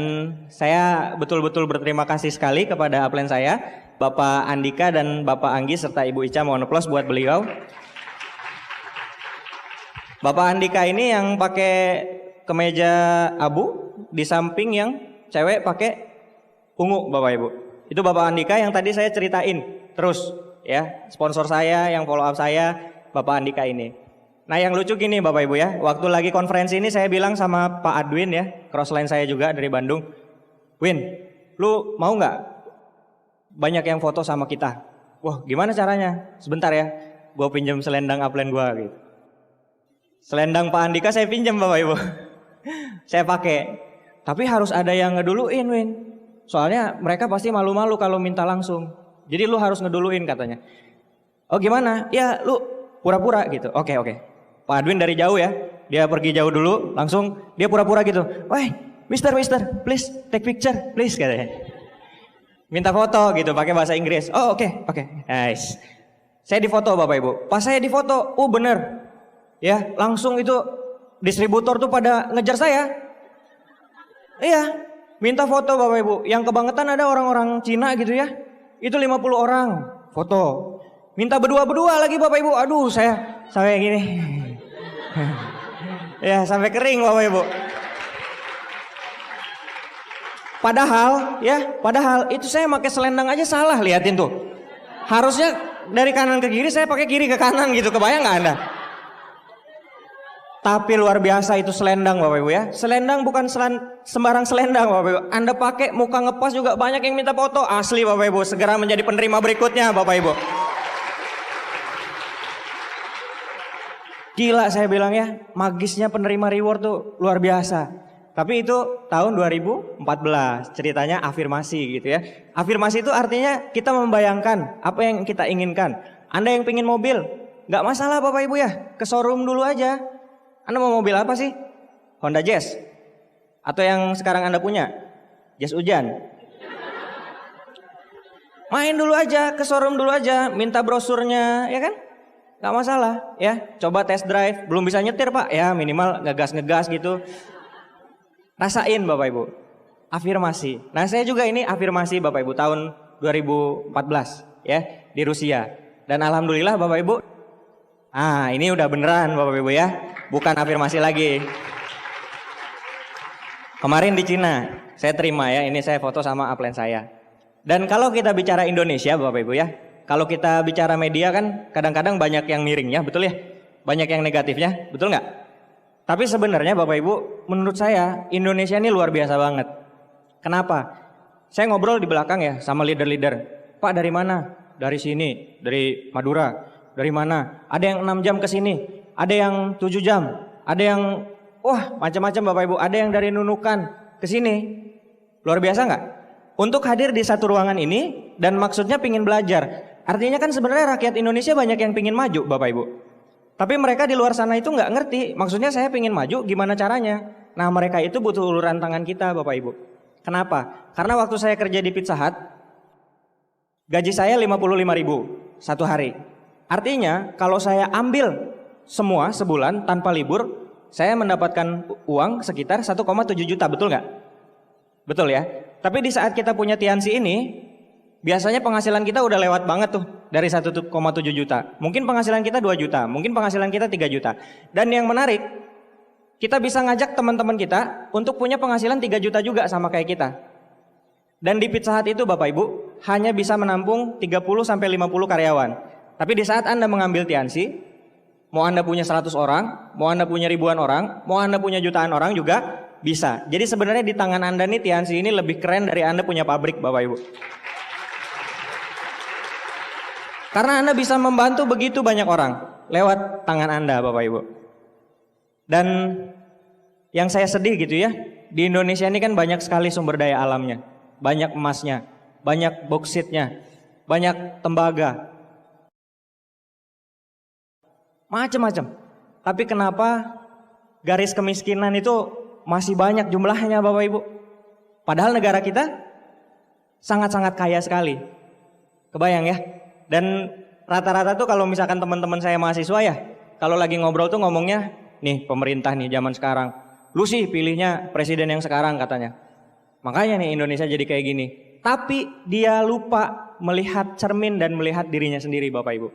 saya betul-betul berterima kasih sekali kepada upline saya, Bapak Andika dan Bapak Anggi serta Ibu Ica. Mohon aplaus buat beliau. Bapak Andika ini yang pakai kemeja abu, di samping yang cewek pakai ungu Bapak Ibu. Itu Bapak Andika yang tadi saya ceritain terus ya, sponsor saya yang follow up saya, Bapak Andika ini. Nah yang lucu gini Bapak Ibu ya, waktu lagi konferensi ini saya bilang sama Pak Adwin ya, crossline saya juga dari Bandung, Win, lu mau nggak banyak yang foto sama kita? Wah gimana caranya? Sebentar ya, gue pinjam selendang upline gue gitu. Selendang Pak Andika saya pinjam Bapak Ibu, saya pakai. Tapi harus ada yang ngeduluin Win, soalnya mereka pasti malu-malu kalau minta langsung. Jadi lu harus ngeduluin katanya. Oh gimana? Ya lu pura-pura gitu. Oke. Pak Adwin dari jauh ya, dia pergi jauh dulu, langsung dia pura-pura gitu. Woi, Mister, please take picture, please katanya. Minta foto gitu, pakai bahasa Inggris. Oh oke, nice. Saya difoto Bapak Ibu. Pas saya difoto, bener, ya langsung itu distributor tuh pada ngejar saya. Iya, minta foto Bapak Ibu. Yang kebangetan ada orang-orang Cina gitu ya. Itu 50 orang foto. Minta berdua-berdua lagi Bapak Ibu. Aduh, saya sampai gini. Ya, sampai kering Bapak Ibu. Padahal itu saya pakai selendang aja salah, liatin tuh. Harusnya dari kanan ke kiri, saya pakai kiri ke kanan gitu. Kebayang nggak Anda? Tapi luar biasa itu selendang Bapak Ibu ya. Selendang bukan sembarang selendang Bapak Ibu. Anda pakai muka ngepas juga banyak yang minta foto. Asli Bapak Ibu, segera menjadi penerima berikutnya Bapak Ibu. Gila saya bilang ya, magisnya penerima reward tuh luar biasa. Tapi itu tahun 2014, ceritanya afirmasi gitu ya. Afirmasi itu artinya kita membayangkan apa yang kita inginkan. Anda yang pingin mobil, nggak masalah Bapak Ibu ya, ke showroom dulu aja. Anda mau mobil apa sih? Honda Jazz? Atau yang sekarang Anda punya? Jazz hujan? Main dulu aja, ke showroom dulu aja, minta brosurnya, ya kan? Gak masalah, ya. Coba test drive, belum bisa nyetir Pak, ya minimal ngegas gitu. Rasain Bapak Ibu, afirmasi. Nah saya juga ini afirmasi Bapak Ibu tahun 2014 ya di Rusia. Dan alhamdulillah Bapak Ibu, ini udah beneran Bapak Ibu ya, bukan afirmasi lagi. Kemarin di Cina, saya terima ya, ini saya foto sama upline saya. Dan kalau kita bicara Indonesia Bapak Ibu ya, kalau kita bicara media kan kadang-kadang banyak yang miringnya, betul ya? Banyak yang negatifnya, betul nggak? Tapi sebenarnya Bapak Ibu, menurut saya Indonesia ini luar biasa banget. Kenapa? Saya ngobrol di belakang ya sama leader-leader. Pak dari mana? Dari sini, dari Madura. Dari mana? Ada yang 6 jam ke sini, ada yang 7 jam, ada yang macam-macam Bapak Ibu. Ada yang dari Nunukan ke sini. Luar biasa nggak? Untuk hadir di satu ruangan ini dan maksudnya pingin belajar. Artinya kan sebenarnya rakyat Indonesia banyak yang pingin maju Bapak Ibu. Tapi mereka di luar sana itu nggak ngerti. Maksudnya saya pingin maju gimana caranya. Nah mereka itu butuh uluran tangan kita Bapak Ibu. Kenapa? Karena waktu saya kerja di Pizza Hut, gaji saya 55.000 satu hari. Artinya kalau saya ambil semua sebulan tanpa libur, saya mendapatkan uang sekitar 1,7 juta, betul nggak? Betul ya. Tapi di saat kita punya Tiansi ini, biasanya penghasilan kita udah lewat banget tuh dari 1,7 juta. Mungkin penghasilan kita 2 juta, mungkin penghasilan kita 3 juta. Dan yang menarik, kita bisa ngajak teman-teman kita untuk punya penghasilan 3 juta juga sama kayak kita. Dan di Pizza Hut itu Bapak Ibu hanya bisa menampung 30-50 karyawan. Tapi di saat Anda mengambil Tiansi, mau Anda punya 100 orang, mau Anda punya ribuan orang, mau Anda punya jutaan orang juga bisa. Jadi sebenarnya di tangan Anda nih Tiansi ini lebih keren dari Anda punya pabrik Bapak Ibu. Karena Anda bisa membantu begitu banyak orang lewat tangan Anda Bapak Ibu. Dan yang saya sedih gitu ya, di Indonesia ini kan banyak sekali sumber daya alamnya. Banyak emasnya, banyak bauksit,nya, banyak tembaga. Macam-macam. Tapi kenapa garis kemiskinan itu masih banyak jumlahnya Bapak Ibu? Padahal negara kita sangat-sangat kaya sekali. Kebayang ya? Dan rata-rata tuh kalau misalkan teman-teman saya mahasiswa ya, kalau lagi ngobrol tuh ngomongnya, nih pemerintah nih zaman sekarang, lu sih pilihnya presiden yang sekarang katanya. Makanya nih Indonesia jadi kayak gini. Tapi dia lupa melihat cermin dan melihat dirinya sendiri Bapak Ibu.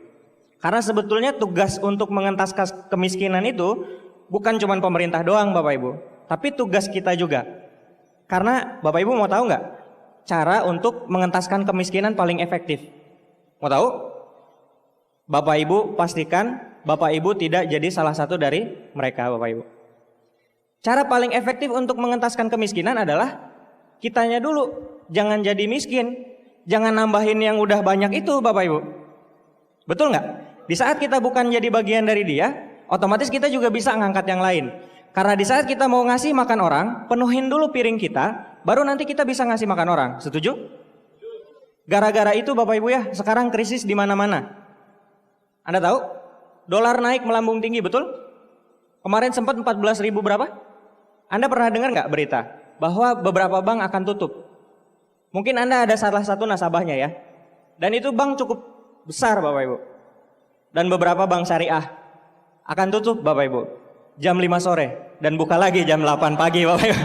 Karena sebetulnya tugas untuk mengentaskan kemiskinan itu bukan cuma pemerintah doang Bapak Ibu. Tapi tugas kita juga. Karena Bapak Ibu mau tahu nggak cara untuk mengentaskan kemiskinan paling efektif? Mau tahu? Bapak Ibu pastikan Bapak Ibu tidak jadi salah satu dari mereka Bapak Ibu. Cara paling efektif untuk mengentaskan kemiskinan adalah kitanya dulu. Jangan jadi miskin. Jangan nambahin yang udah banyak itu Bapak Ibu. Betul nggak? Di saat kita bukan jadi bagian dari dia, otomatis kita juga bisa ngangkat yang lain. Karena di saat kita mau ngasih makan orang, penuhin dulu piring kita, baru nanti kita bisa ngasih makan orang. Setuju? Gara-gara itu Bapak Ibu ya, sekarang krisis di mana-mana. Anda tahu? Dolar naik melambung tinggi, betul? Kemarin sempat 14.000 berapa? Anda pernah dengar nggak berita bahwa beberapa bank akan tutup? Mungkin Anda ada salah satu nasabahnya ya. Dan itu bank cukup besar Bapak Ibu. Dan beberapa bank syariah akan tutup Bapak Ibu jam 5 sore dan buka lagi jam 8 pagi Bapak Ibu.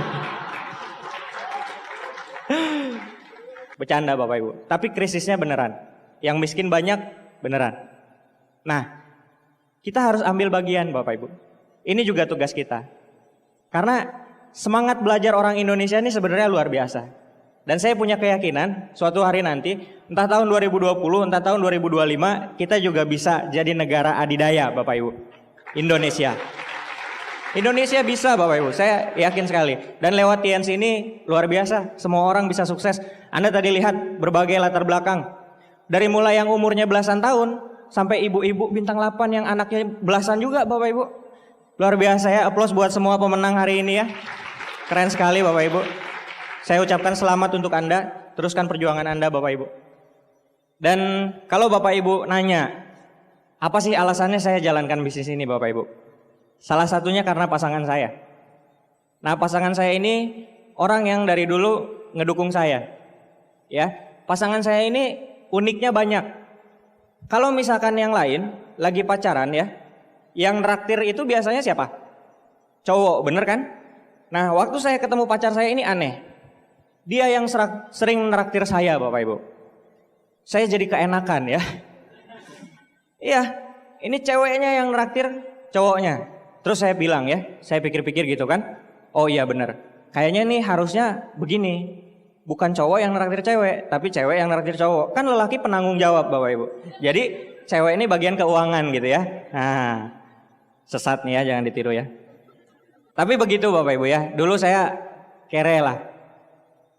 Bercanda Bapak Ibu. Tapi krisisnya beneran. Yang miskin banyak beneran. Nah, kita harus ambil bagian Bapak Ibu. Ini juga tugas kita. Karena semangat belajar orang Indonesia ini sebenarnya luar biasa. Dan saya punya keyakinan suatu hari nanti, entah tahun 2020, entah tahun 2025, kita juga bisa jadi negara adidaya Bapak Ibu. Indonesia. Indonesia bisa Bapak Ibu, saya yakin sekali. Dan lewat TNC ini luar biasa, semua orang bisa sukses. Anda tadi lihat berbagai latar belakang. Dari mulai yang umurnya belasan tahun, sampai ibu-ibu bintang 8 yang anaknya belasan juga Bapak Ibu. Luar biasa ya, aplaus buat semua pemenang hari ini ya. Keren sekali Bapak Ibu. Saya ucapkan selamat untuk Anda, teruskan perjuangan Anda Bapak Ibu. Dan kalau Bapak Ibu nanya, apa sih alasannya saya jalankan bisnis ini Bapak Ibu? Salah satunya karena pasangan saya. Nah pasangan saya ini orang yang dari dulu ngedukung saya. Ya, pasangan saya ini uniknya banyak. Kalau misalkan yang lain lagi pacaran ya, yang traktir itu biasanya siapa? Cowok, bener kan? Nah waktu saya ketemu pacar saya ini aneh. Dia yang sering nraktir saya Bapak Ibu. Saya jadi keenakan ya. Iya, ini ceweknya yang nraktir cowoknya. Terus saya bilang ya, saya pikir-pikir gitu kan. Oh iya bener, kayaknya nih harusnya begini. Bukan cowok yang nraktir cewek, tapi cewek yang nraktir cowok. Kan lelaki penanggung jawab Bapak Ibu. Jadi cewek ini bagian keuangan gitu ya. Nah, sesat nih ya, jangan ditiru ya. Tapi begitu Bapak Ibu ya. Dulu saya kere lah.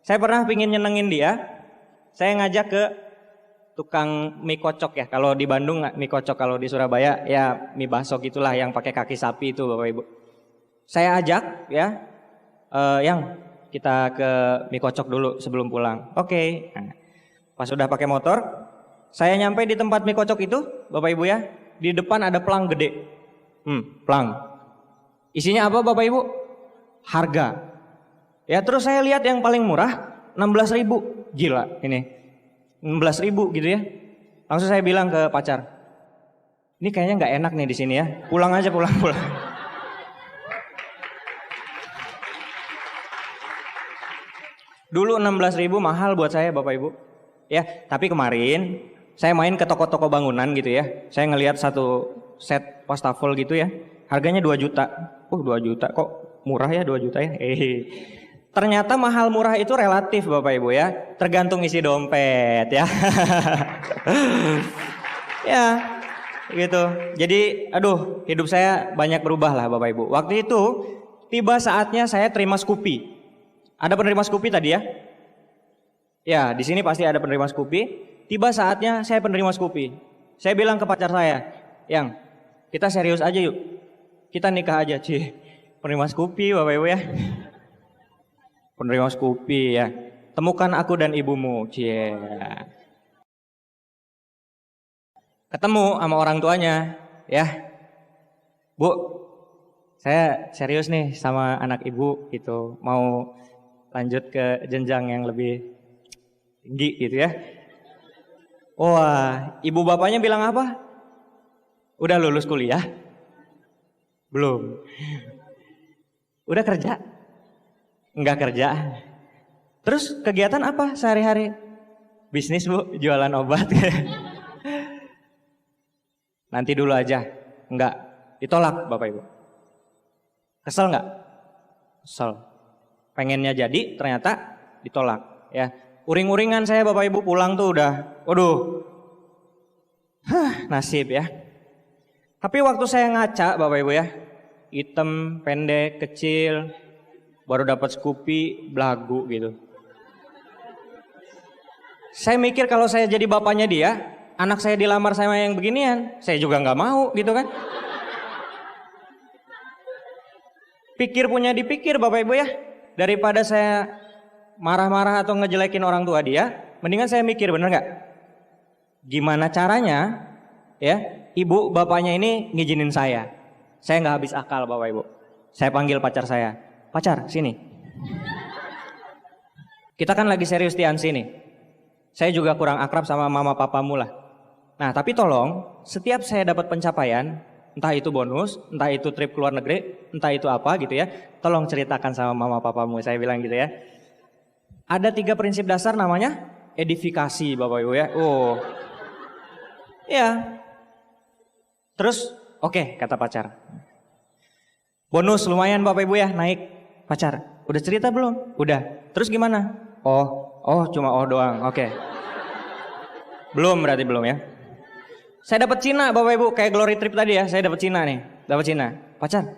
Saya pernah pingin nyenengin dia. Saya ngajak ke tukang mie kocok ya. Kalau di Bandung mie kocok, kalau di Surabaya ya mie bakso gitulah yang pakai kaki sapi itu Bapak Ibu. Saya ajak ya, yang kita ke mie kocok dulu sebelum pulang. Oke. Nah, pas sudah pakai motor, saya nyampe di tempat mie kocok itu Bapak Ibu ya. Di depan ada pelang gede. Pelang. Isinya apa Bapak Ibu? Harga. Ya terus saya lihat yang paling murah 16.000. Gila ini 16.000 gitu ya. Langsung saya bilang ke pacar, ini kayaknya nggak enak nih di sini ya. Pulang aja, pulang. Dulu 16.000 mahal buat saya Bapak Ibu. Ya, tapi kemarin saya main ke toko-toko bangunan gitu ya. Saya ngelihat satu set wastafel gitu ya. Harganya 2 juta. 2 juta kok murah ya 2 juta ya. Ternyata mahal murah itu relatif Bapak Ibu ya. Tergantung isi dompet ya. Ya gitu. Jadi hidup saya banyak berubah lah Bapak Ibu. Waktu itu tiba saatnya saya terima Scoopy. Ada penerima Scoopy tadi ya? Ya, di sini pasti ada penerima Scoopy. Tiba saatnya saya penerima Scoopy. Saya bilang ke pacar saya, "Yang, kita serius aja yuk. Kita nikah aja." Penerima Scoopy Bapak Ibu ya. Penerima Scoopy ya. Temukan aku dan ibumu. Ketemu sama orang tuanya, ya. "Bu, saya serius nih sama anak ibu gitu. Mau lanjut ke jenjang yang lebih tinggi gitu ya." Wah, ibu bapaknya bilang apa? "Udah lulus kuliah?" "Belum." "Udah kerja?" "Enggak kerja." "Terus kegiatan apa sehari-hari?" "Bisnis Bu, jualan obat." "Nanti dulu aja." Enggak, ditolak Bapak Ibu. Kesel enggak? Kesel. Pengennya jadi ternyata ditolak ya. Uring-uringan saya Bapak Ibu pulang tuh udah, nasib ya. Tapi waktu saya ngaca Bapak Ibu ya, hitam, pendek, kecil, baru dapat Scoopy, belagu gitu. Saya mikir kalau saya jadi bapaknya dia, anak saya dilamar sama yang beginian, saya juga nggak mau gitu kan. Pikir punya dipikir Bapak Ibu ya, daripada saya marah-marah atau ngejelekin orang tua dia, mendingan saya mikir bener nggak? Gimana caranya ya ibu bapaknya ini ngizinin saya. Saya nggak habis akal Bapak Ibu. Saya panggil pacar saya. "Pacar, sini. Kita kan lagi serius Tian sini. Saya juga kurang akrab sama mama papamu lah. Nah tapi tolong setiap saya dapat pencapaian, entah itu bonus, entah itu trip ke luar negeri, entah itu apa gitu ya, tolong ceritakan sama mama papamu." Saya bilang gitu ya. Ada 3 prinsip dasar namanya edifikasi Bapak Ibu ya. Ya. Terus oke, kata pacar. "Bonus lumayan Bapak Ibu ya, naik." "Pacar, udah cerita belum?" "Udah." "Terus gimana?" Oh cuma doang. Oke. Belum berarti belum ya. "Saya dapat Cina Bapak Ibu, kayak glory trip tadi ya. Saya dapat Cina nih, dapat Cina." "Pacar,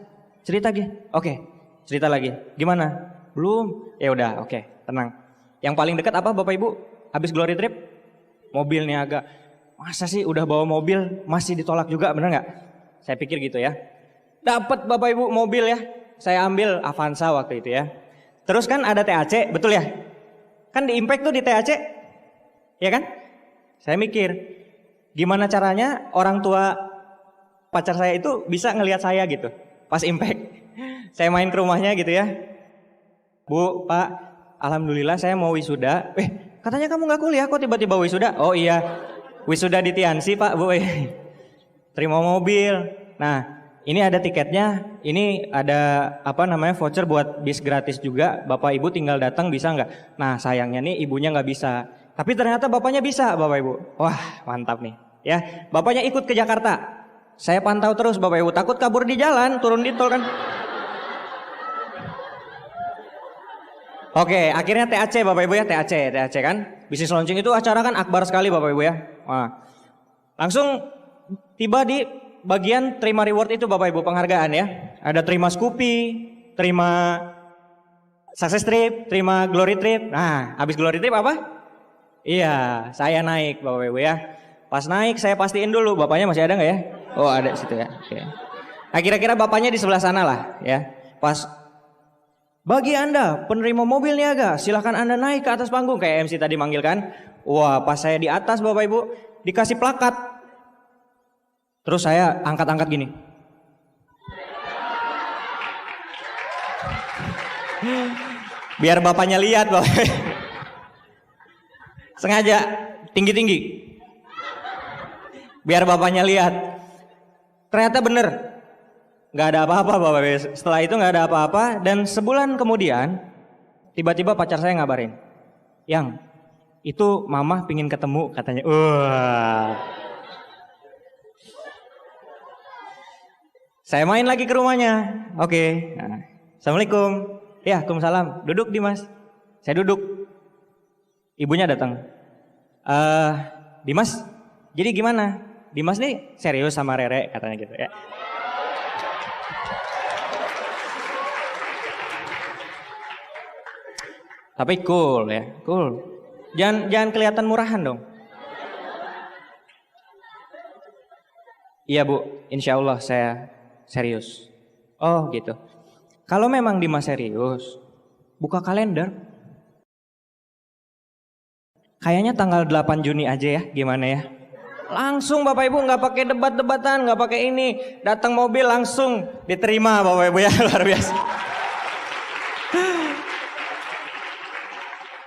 cerita lagi." "Oke, cerita lagi." "Gimana?" "Belum." "Ya udah, oke. Tenang. Yang paling dekat apa Bapak Ibu? Habis glory trip?" "Mobil nih agak." "Masa sih udah bawa mobil masih ditolak juga, bener nggak?" Saya pikir gitu ya. Dapat Bapak Ibu mobil ya. Saya ambil Avanza waktu itu ya. Terus kan ada THC, betul ya? Kan di Impact tuh di THC, ya kan? Saya mikir, gimana caranya orang tua pacar saya itu bisa ngelihat saya gitu pas Impact. Saya main ke rumahnya gitu ya. "Bu, Pak, alhamdulillah saya mau wisuda." Katanya kamu nggak kuliah kok tiba-tiba wisuda?" "Oh iya, wisuda di Tiansi Pak Bu." "Terima mobil. Nah ini ada tiketnya, ini ada voucher buat bis gratis juga. Bapak Ibu tinggal datang bisa nggak?" Nah sayangnya nih ibunya nggak bisa. Tapi ternyata bapaknya bisa Bapak Ibu. Wah mantap nih ya. Bapaknya ikut ke Jakarta. Saya pantau terus Bapak Ibu, takut kabur di jalan, turun di tol kan. Oke, akhirnya TAC Bapak Ibu ya, TAC kan. Bisnis launching itu acara kan akbar sekali Bapak Ibu ya. Wah. Langsung tiba di bagian terima reward itu Bapak Ibu, penghargaan ya. Ada terima Scoopy, terima success trip, terima glory trip. Nah, habis glory trip apa? Iya, saya naik Bapak Ibu ya. Pas naik saya pastiin dulu bapaknya masih ada nggak ya? Oh ada situ ya. Oke. Nah kira-kira bapaknya di sebelah sana lah ya. Pas bagi Anda penerima mobil niaga, silahkan Anda naik ke atas panggung kayak MC tadi manggil kan. Wah pas saya di atas Bapak Ibu dikasih plakat. Terus saya angkat-angkat gini. Biar bapaknya lihat Bapak. Sengaja tinggi-tinggi. Biar bapaknya lihat. Ternyata bener. Gak ada apa-apa Bapak. Setelah itu gak ada apa-apa. Dan sebulan kemudian tiba-tiba pacar saya ngabarin, "Yang, itu mama pingin ketemu," katanya. Wah. Saya main lagi ke rumahnya. Oke. Nah, Assalamualaikum. Ya, Waalaikumsalam. Duduk Dimas. Saya duduk. Ibunya datang. Dimas, jadi gimana? Dimas nih serius sama Rere katanya gitu ya. Tapi cool ya, cool. Jangan kelihatan murahan dong. Iya Bu, insya Allah saya serius. Oh gitu. Kalau memang Dimas serius, buka kalender. Kayaknya tanggal 8 Juni aja ya, gimana ya? Langsung Bapak Ibu, nggak pakai debat-debatan, nggak pakai ini. Datang mobil langsung diterima Bapak Ibu ya, luar biasa.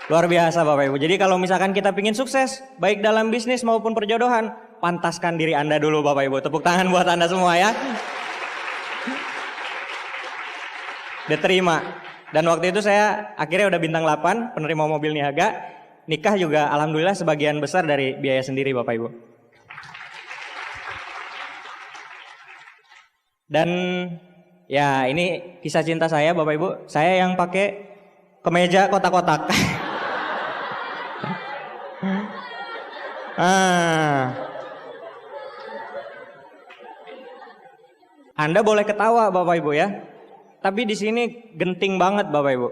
Luar biasa Bapak Ibu. Jadi kalau misalkan kita pingin sukses, baik dalam bisnis maupun perjodohan, pantaskan diri Anda dulu Bapak Ibu. Tepuk tangan buat Anda semua ya. Diterima. Dan waktu itu saya akhirnya udah bintang 8, penerima mobil niaga. Nikah juga alhamdulillah sebagian besar dari biaya sendiri Bapak Ibu. Dan ya ini kisah cinta saya Bapak Ibu. Saya yang pakai kemeja kotak-kotak. Anda boleh ketawa Bapak Ibu ya. Tapi di sini genting banget Bapak Ibu.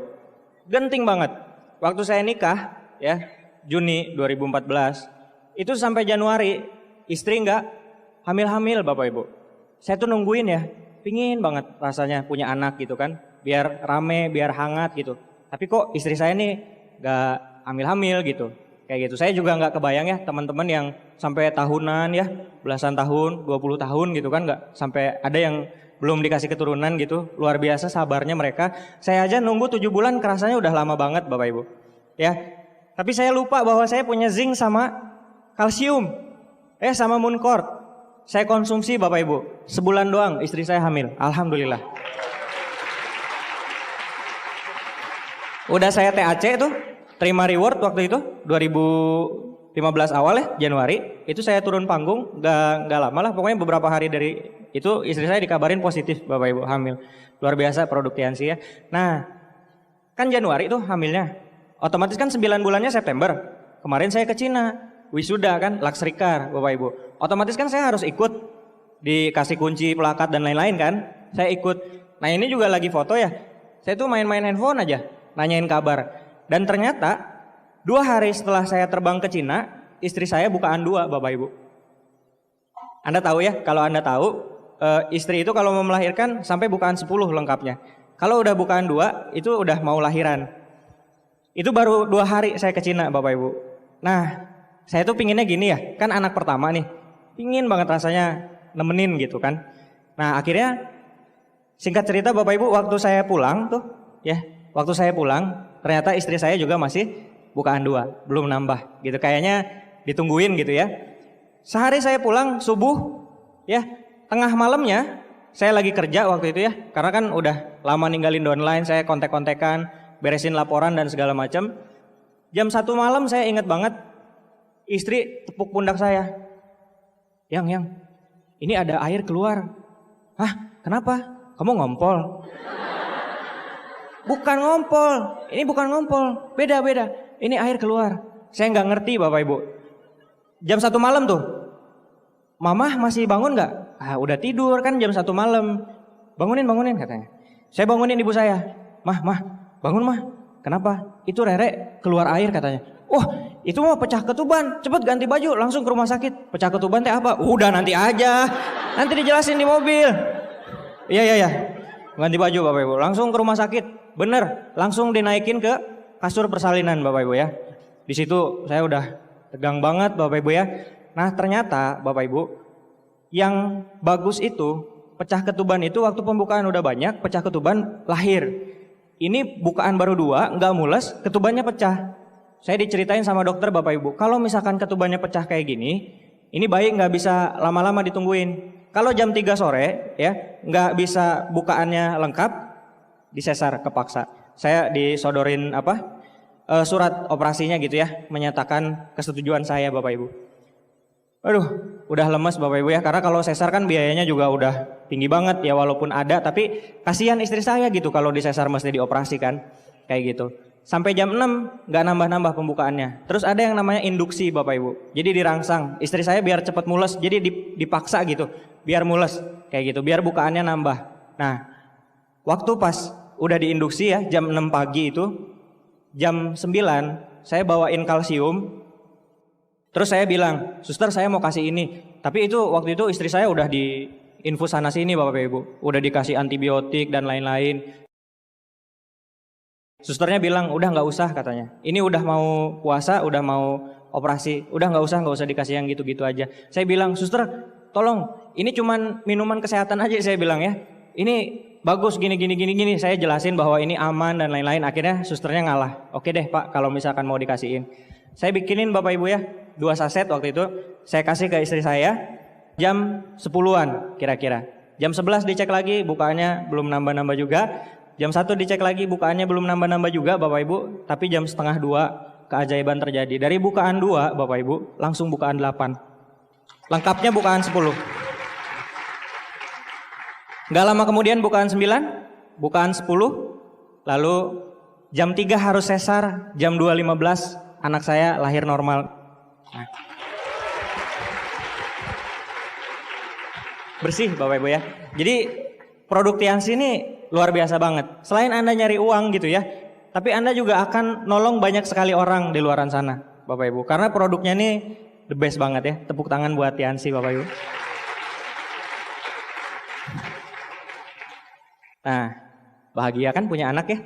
Genting banget. Waktu saya nikah ya, Juni 2014, itu sampai Januari istri nggak hamil-hamil Bapak Ibu. Saya tuh nungguin ya, pingin banget rasanya punya anak gitu kan, biar rame, biar hangat gitu. Tapi kok istri saya nih nggak hamil-hamil gitu. Kayak gitu. Saya juga nggak kebayang ya teman-teman yang sampai tahunan ya, belasan tahun, 20 tahun gitu kan, nggak sampai ada yang belum dikasih keturunan gitu. Luar biasa sabarnya mereka. Saya aja nunggu 7 bulan kerasanya udah lama banget Bapak Ibu. Ya. Tapi saya lupa bahwa saya punya zinc sama kalsium. Sama Muncort. Saya konsumsi Bapak Ibu. Sebulan doang istri saya hamil. Alhamdulillah. Udah saya TAC tuh. Terima reward waktu itu 2015 awal ya, Januari. Itu saya turun panggung, gak lama lah, pokoknya beberapa hari dari itu istri saya dikabarin positif Bapak Ibu hamil. Luar biasa produk Tiansi ya. Nah kan Januari tuh hamilnya, otomatis kan 9 bulannya September. Kemarin saya ke Cina, wisuda kan, Luxury Car Bapak Ibu. Otomatis kan saya harus ikut, dikasih kunci, plakat dan lain-lain kan. Saya ikut. Nah ini juga lagi foto ya, saya tuh main-main handphone aja, nanyain kabar. Dan ternyata 2 hari setelah saya terbang ke Cina, istri saya bukaan 2 Bapak Ibu. Anda tahu ya, kalau Anda tahu, istri itu kalau mau melahirkan sampai bukaan 10 lengkapnya. Kalau udah bukaan 2, itu udah mau lahiran. Itu baru 2 hari saya ke Cina Bapak Ibu. Nah, saya tuh pinginnya gini ya, kan anak pertama nih, pingin banget rasanya nemenin gitu kan. Nah akhirnya, singkat cerita Bapak Ibu, waktu saya pulang tuh, ya, waktu saya pulang, ternyata istri saya juga masih bukaan 2, belum nambah gitu. Kayaknya ditungguin gitu ya. Sehari saya pulang subuh ya, tengah malamnya saya lagi kerja waktu itu ya. Karena kan udah lama ninggalin downline, saya kontek-kontekan, beresin laporan dan segala macam. Jam 1 malam saya ingat banget istri tepuk pundak saya. Yang, ini ada air keluar. Hah, kenapa? Kamu ngompol? Bukan ngompol, ini bukan ngompol, beda. Ini air keluar. Saya nggak ngerti Bapak Ibu. Jam 1 malam tuh, Mamah masih bangun nggak? Udah tidur kan jam 1 malam. Bangunin katanya. Saya bangunin ibu saya. Mah, bangun mah. Kenapa? Itu Rere keluar air katanya. Oh, itu mau pecah ketuban. Cepet ganti baju, langsung ke rumah sakit. Pecah ketuban teh apa? Udah nanti aja. Nanti dijelasin di mobil. Iya. Ganti baju Bapak Ibu, langsung ke rumah sakit. Bener, langsung dinaikin ke kasur persalinan Bapak Ibu ya. Di situ saya udah tegang banget Bapak Ibu ya. Nah ternyata Bapak Ibu, yang bagus itu pecah ketuban itu waktu pembukaan udah banyak, pecah ketuban lahir. Ini bukaan baru 2, nggak mules, ketubannya pecah. Saya diceritain sama dokter Bapak Ibu, kalau misalkan ketubannya pecah kayak gini, ini bayi nggak bisa lama-lama ditungguin. Kalau jam 3 sore ya nggak bisa bukaannya lengkap, disesar kepaksa. Saya disodorin surat operasinya gitu ya, menyatakan kesetujuan saya Bapak Ibu. Aduh, udah lemes Bapak Ibu ya, karena kalau sesar kan biayanya juga udah tinggi banget ya, walaupun ada, tapi kasihan istri saya gitu kalau di sesar mesti dioperasi kan, kayak gitu. Sampai jam 6 nggak nambah-nambah pembukaannya. Terus ada yang namanya induksi Bapak Ibu, jadi dirangsang, istri saya biar cepat mules, jadi dipaksa gitu, biar mules, kayak gitu, biar bukaannya nambah. Nah, waktu pas udah diinduksi ya, jam 6 pagi itu, jam 9 saya bawain kalsium. Terus saya bilang, suster saya mau kasih ini. Tapi itu waktu itu istri saya udah di infus sana sini Bapak Ibu. Udah dikasih antibiotik dan lain-lain. Susternya bilang, udah gak usah katanya. Ini udah mau puasa, udah mau operasi. Udah gak usah dikasih yang gitu-gitu aja. Saya bilang, suster tolong, ini cuman minuman kesehatan aja saya bilang ya. Ini bagus gini. Saya jelasin bahwa ini aman dan lain-lain. Akhirnya susternya ngalah. Oke deh Pak, kalau misalkan mau dikasihin. Saya bikinin Bapak Ibu ya, 2 saset waktu itu. Saya kasih ke istri saya jam 10-an kira-kira. Jam 11 dicek lagi, bukaannya belum nambah-nambah juga. Jam 1 dicek lagi, bukaannya belum nambah-nambah juga Bapak Ibu. Tapi jam setengah 2 keajaiban terjadi. Dari bukaan 2 Bapak Ibu, langsung bukaan 8. Lengkapnya bukaan 10. Gak lama kemudian bukaan 9, bukaan 10. Lalu jam 3 harus sesar, jam 2.15 anak saya lahir normal. Nah. Bersih Bapak Ibu ya. Jadi produk Tiansi ini luar biasa banget. Selain Anda nyari uang gitu ya, tapi Anda juga akan nolong banyak sekali orang di luaran sana Bapak Ibu. Karena produknya ini the best banget ya. Tepuk tangan buat Tiansi Bapak Ibu. Nah, bahagia kan punya anak ya.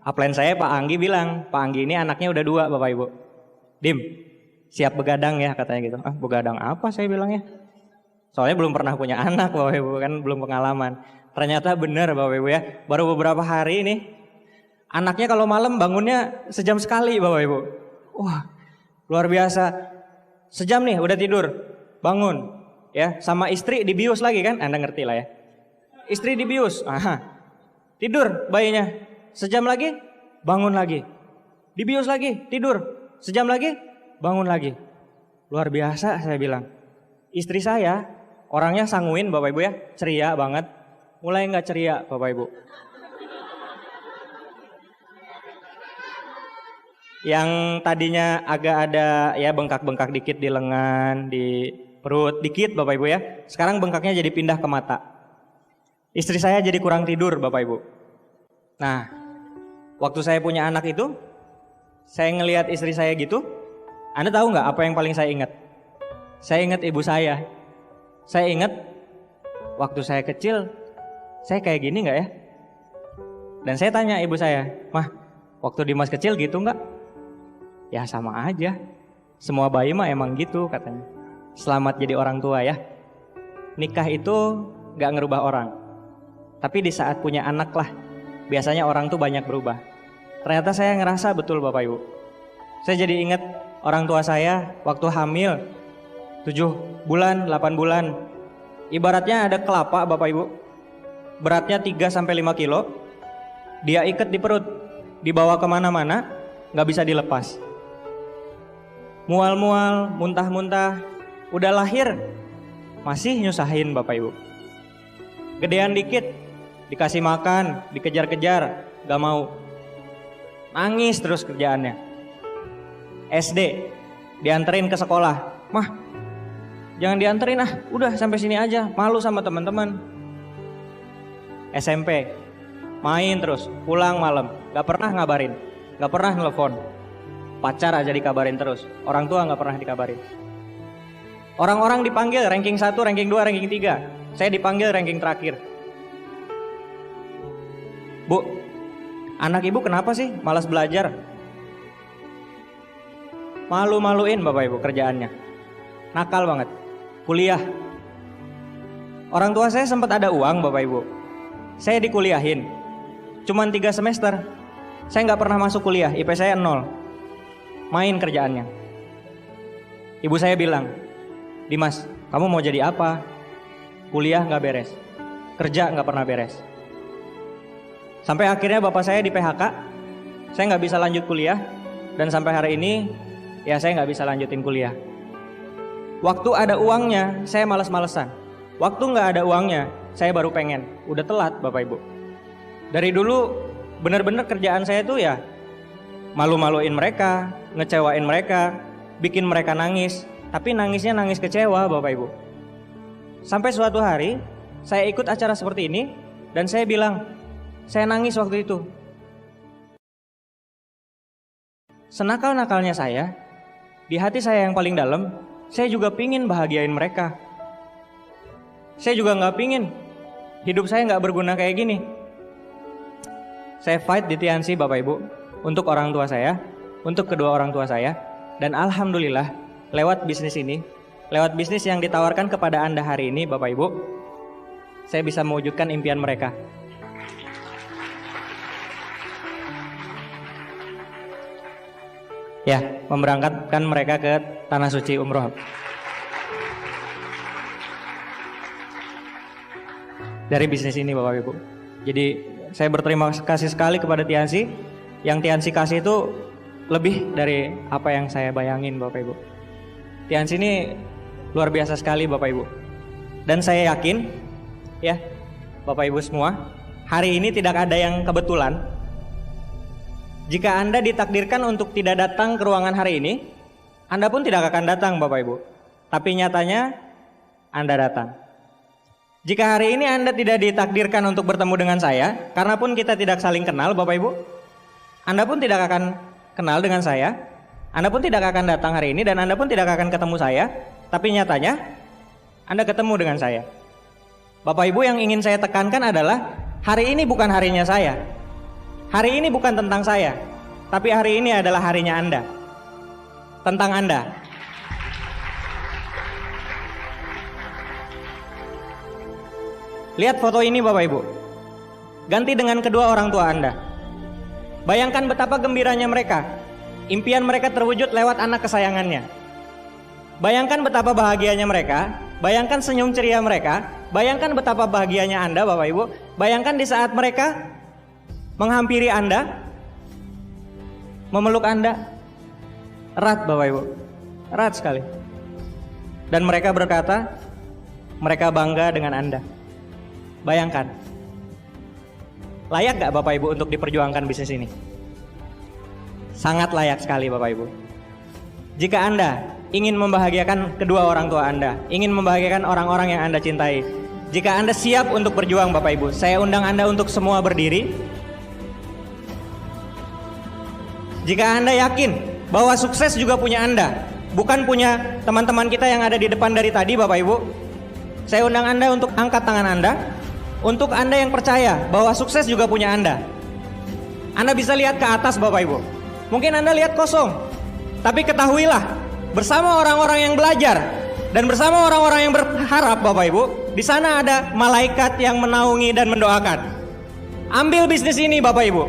Upline saya Pak Anggi bilang, Pak Anggi ini anaknya udah 2 Bapak Ibu. Dim, siap begadang ya katanya gitu. Ah, begadang apa saya bilang ya. Soalnya belum pernah punya anak Bapak Ibu kan, belum pengalaman. Ternyata benar Bapak Ibu ya, baru beberapa hari ini anaknya kalau malam bangunnya sejam sekali Bapak Ibu. Wah, luar biasa. Sejam nih udah tidur, bangun. Ya, sama istri dibius lagi kan, Anda ngerti lah ya. Istri dibius, tidur bayinya. Sejam lagi, bangun lagi. Dibius lagi, tidur. Sejam lagi, bangun lagi. Luar biasa saya bilang. Istri saya, orangnya sanguin Bapak Ibu ya, ceria banget. Mulai nggak ceria Bapak Ibu. Yang tadinya agak ada ya bengkak-bengkak dikit di lengan, di perut dikit Bapak Ibu ya. Sekarang bengkaknya jadi pindah ke mata. Istri saya jadi kurang tidur Bapak Ibu. Nah, waktu saya punya anak itu, saya ngelihat istri saya gitu, Anda tahu nggak apa yang paling saya ingat? Saya ingat ibu saya. Saya ingat waktu saya kecil, saya kayak gini nggak ya? Dan saya tanya ibu saya, Mah, waktu Dimas kecil gitu nggak? Ya sama aja. Semua bayi mah emang gitu katanya. Selamat jadi orang tua ya. Nikah itu nggak ngerubah orang. Tapi di saat punya anak lah, biasanya orang tuh banyak berubah. Ternyata saya ngerasa betul Bapak Ibu. Saya jadi ingat orang tua saya waktu hamil 7 bulan, 8 bulan. Ibaratnya ada kelapa Bapak Ibu. Beratnya 3-5 kilo. Dia ikat di perut, dibawa kemana-mana, gak bisa dilepas. Mual-mual, muntah-muntah. Udah lahir, masih nyusahin Bapak Ibu. Gedean dikit, dikasih makan, dikejar-kejar, gak mau. Nangis terus kerjaannya. SD, dianterin ke sekolah. Mah, jangan dianterin udah sampai sini aja, malu sama teman-teman. SMP, main terus, pulang malam, gak pernah ngabarin, gak pernah nelfon. Pacar aja dikabarin terus, orang tua gak pernah dikabarin. Orang-orang dipanggil ranking 1, ranking 2, ranking 3. Saya dipanggil ranking terakhir. Bu, anak ibu kenapa sih malas belajar? Malu-maluin Bapak Ibu kerjaannya. Nakal banget. Kuliah. Orang tua saya sempat ada uang Bapak Ibu. Saya dikuliahin. Cuman 3 semester. Saya nggak pernah masuk kuliah, IP saya 0. Main kerjaannya. Ibu saya bilang, Dimas, kamu mau jadi apa? Kuliah nggak beres. Kerja nggak pernah beres. Sampai akhirnya bapak saya di PHK. Saya nggak bisa lanjut kuliah. Dan sampai hari ini ya saya nggak bisa lanjutin kuliah. Waktu ada uangnya, saya males-malesan. Waktu nggak ada uangnya, saya baru pengen. Udah telat, Bapak Ibu. Dari dulu, bener-bener kerjaan saya tuh ya malu-maluin mereka, ngecewain mereka, bikin mereka nangis. Tapi nangisnya nangis kecewa, Bapak Ibu. Sampai suatu hari, saya ikut acara seperti ini, dan saya bilang, saya nangis waktu itu. Senakal-nakalnya saya, di hati saya yang paling dalam, saya juga pingin bahagiain mereka. Saya juga gak pingin hidup saya gak berguna kayak gini. Saya fight di Tiansi, Bapak Ibu, untuk orang tua saya, untuk kedua orang tua saya. Dan alhamdulillah, lewat bisnis ini, lewat bisnis yang ditawarkan kepada Anda hari ini, Bapak Ibu, saya bisa mewujudkan impian mereka. Ya, memberangkatkan mereka ke Tanah Suci Umroh. Dari bisnis ini, Bapak Ibu. Jadi saya berterima kasih sekali kepada Tiansi. Yang Tiansi kasih itu lebih dari apa yang saya bayangin, Bapak Ibu. Tiansi ini luar biasa sekali, Bapak Ibu. Dan saya yakin, ya Bapak Ibu semua, hari ini tidak ada yang kebetulan. Jika Anda ditakdirkan untuk tidak datang ke ruangan hari ini, Anda pun tidak akan datang, Bapak Ibu. Tapi nyatanya Anda datang. Jika hari ini Anda tidak ditakdirkan untuk bertemu dengan saya, karena pun kita tidak saling kenal, Bapak Ibu, Anda pun tidak akan kenal dengan saya, Anda pun tidak akan datang hari ini, dan Anda pun tidak akan ketemu saya. Tapi nyatanya Anda ketemu dengan saya. Bapak Ibu, yang ingin saya tekankan adalah hari ini bukan harinya saya. Hari ini bukan tentang saya, tapi hari ini adalah harinya Anda. Tentang Anda. Lihat foto ini, Bapak Ibu. Ganti dengan kedua orang tua Anda. Bayangkan betapa gembiranya mereka. Impian mereka terwujud lewat anak kesayangannya. Bayangkan betapa bahagianya mereka. Bayangkan senyum ceria mereka. Bayangkan betapa bahagianya Anda, Bapak Ibu. Bayangkan di saat mereka menghampiri Anda, memeluk Anda, erat, Bapak Ibu, erat sekali. Dan mereka berkata, mereka bangga dengan Anda. Bayangkan, layak gak Bapak Ibu untuk diperjuangkan bisnis ini? Sangat layak sekali, Bapak Ibu. Jika Anda ingin membahagiakan kedua orang tua Anda, ingin membahagiakan orang-orang yang Anda cintai, jika Anda siap untuk berjuang, Bapak Ibu, saya undang Anda untuk semua berdiri. Jika Anda yakin bahwa sukses juga punya Anda, bukan punya teman-teman kita yang ada di depan dari tadi, Bapak Ibu, saya undang Anda untuk angkat tangan Anda. Untuk Anda yang percaya bahwa sukses juga punya Anda, Anda bisa lihat ke atas, Bapak Ibu. Mungkin Anda lihat kosong, tapi ketahuilah, bersama orang-orang yang belajar dan bersama orang-orang yang berharap, Bapak Ibu, di sana ada malaikat yang menaungi dan mendoakan. Ambil bisnis ini, Bapak Ibu,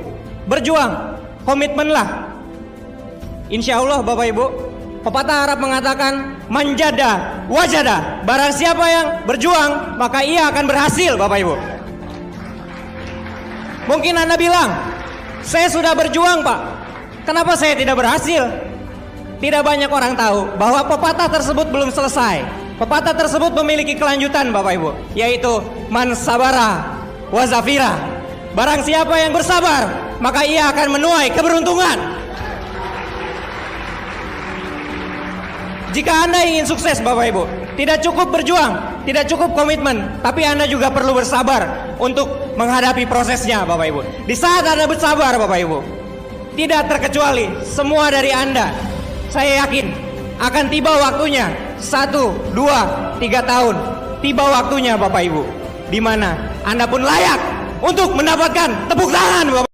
berjuang, komitmenlah. Insya Allah, Bapak Ibu, pepatah Arab mengatakan manjada wajada. Barang siapa yang berjuang, maka ia akan berhasil, Bapak Ibu. Mungkin Anda bilang, saya sudah berjuang, Pak, kenapa saya tidak berhasil? Tidak banyak orang tahu bahwa pepatah tersebut belum selesai. Pepatah tersebut memiliki kelanjutan, Bapak Ibu, yaitu man sabara wa zafira. Barang siapa yang bersabar, maka ia akan menuai keberuntungan. Jika Anda ingin sukses, Bapak Ibu, tidak cukup berjuang, tidak cukup komitmen, tapi Anda juga perlu bersabar untuk menghadapi prosesnya, Bapak Ibu. Di saat Anda bersabar, Bapak Ibu, tidak terkecuali semua dari Anda, saya yakin akan tiba waktunya 1, 2, 3 tahun. Tiba waktunya, Bapak Ibu, di mana Anda pun layak untuk mendapatkan tepuk tangan, Bapak.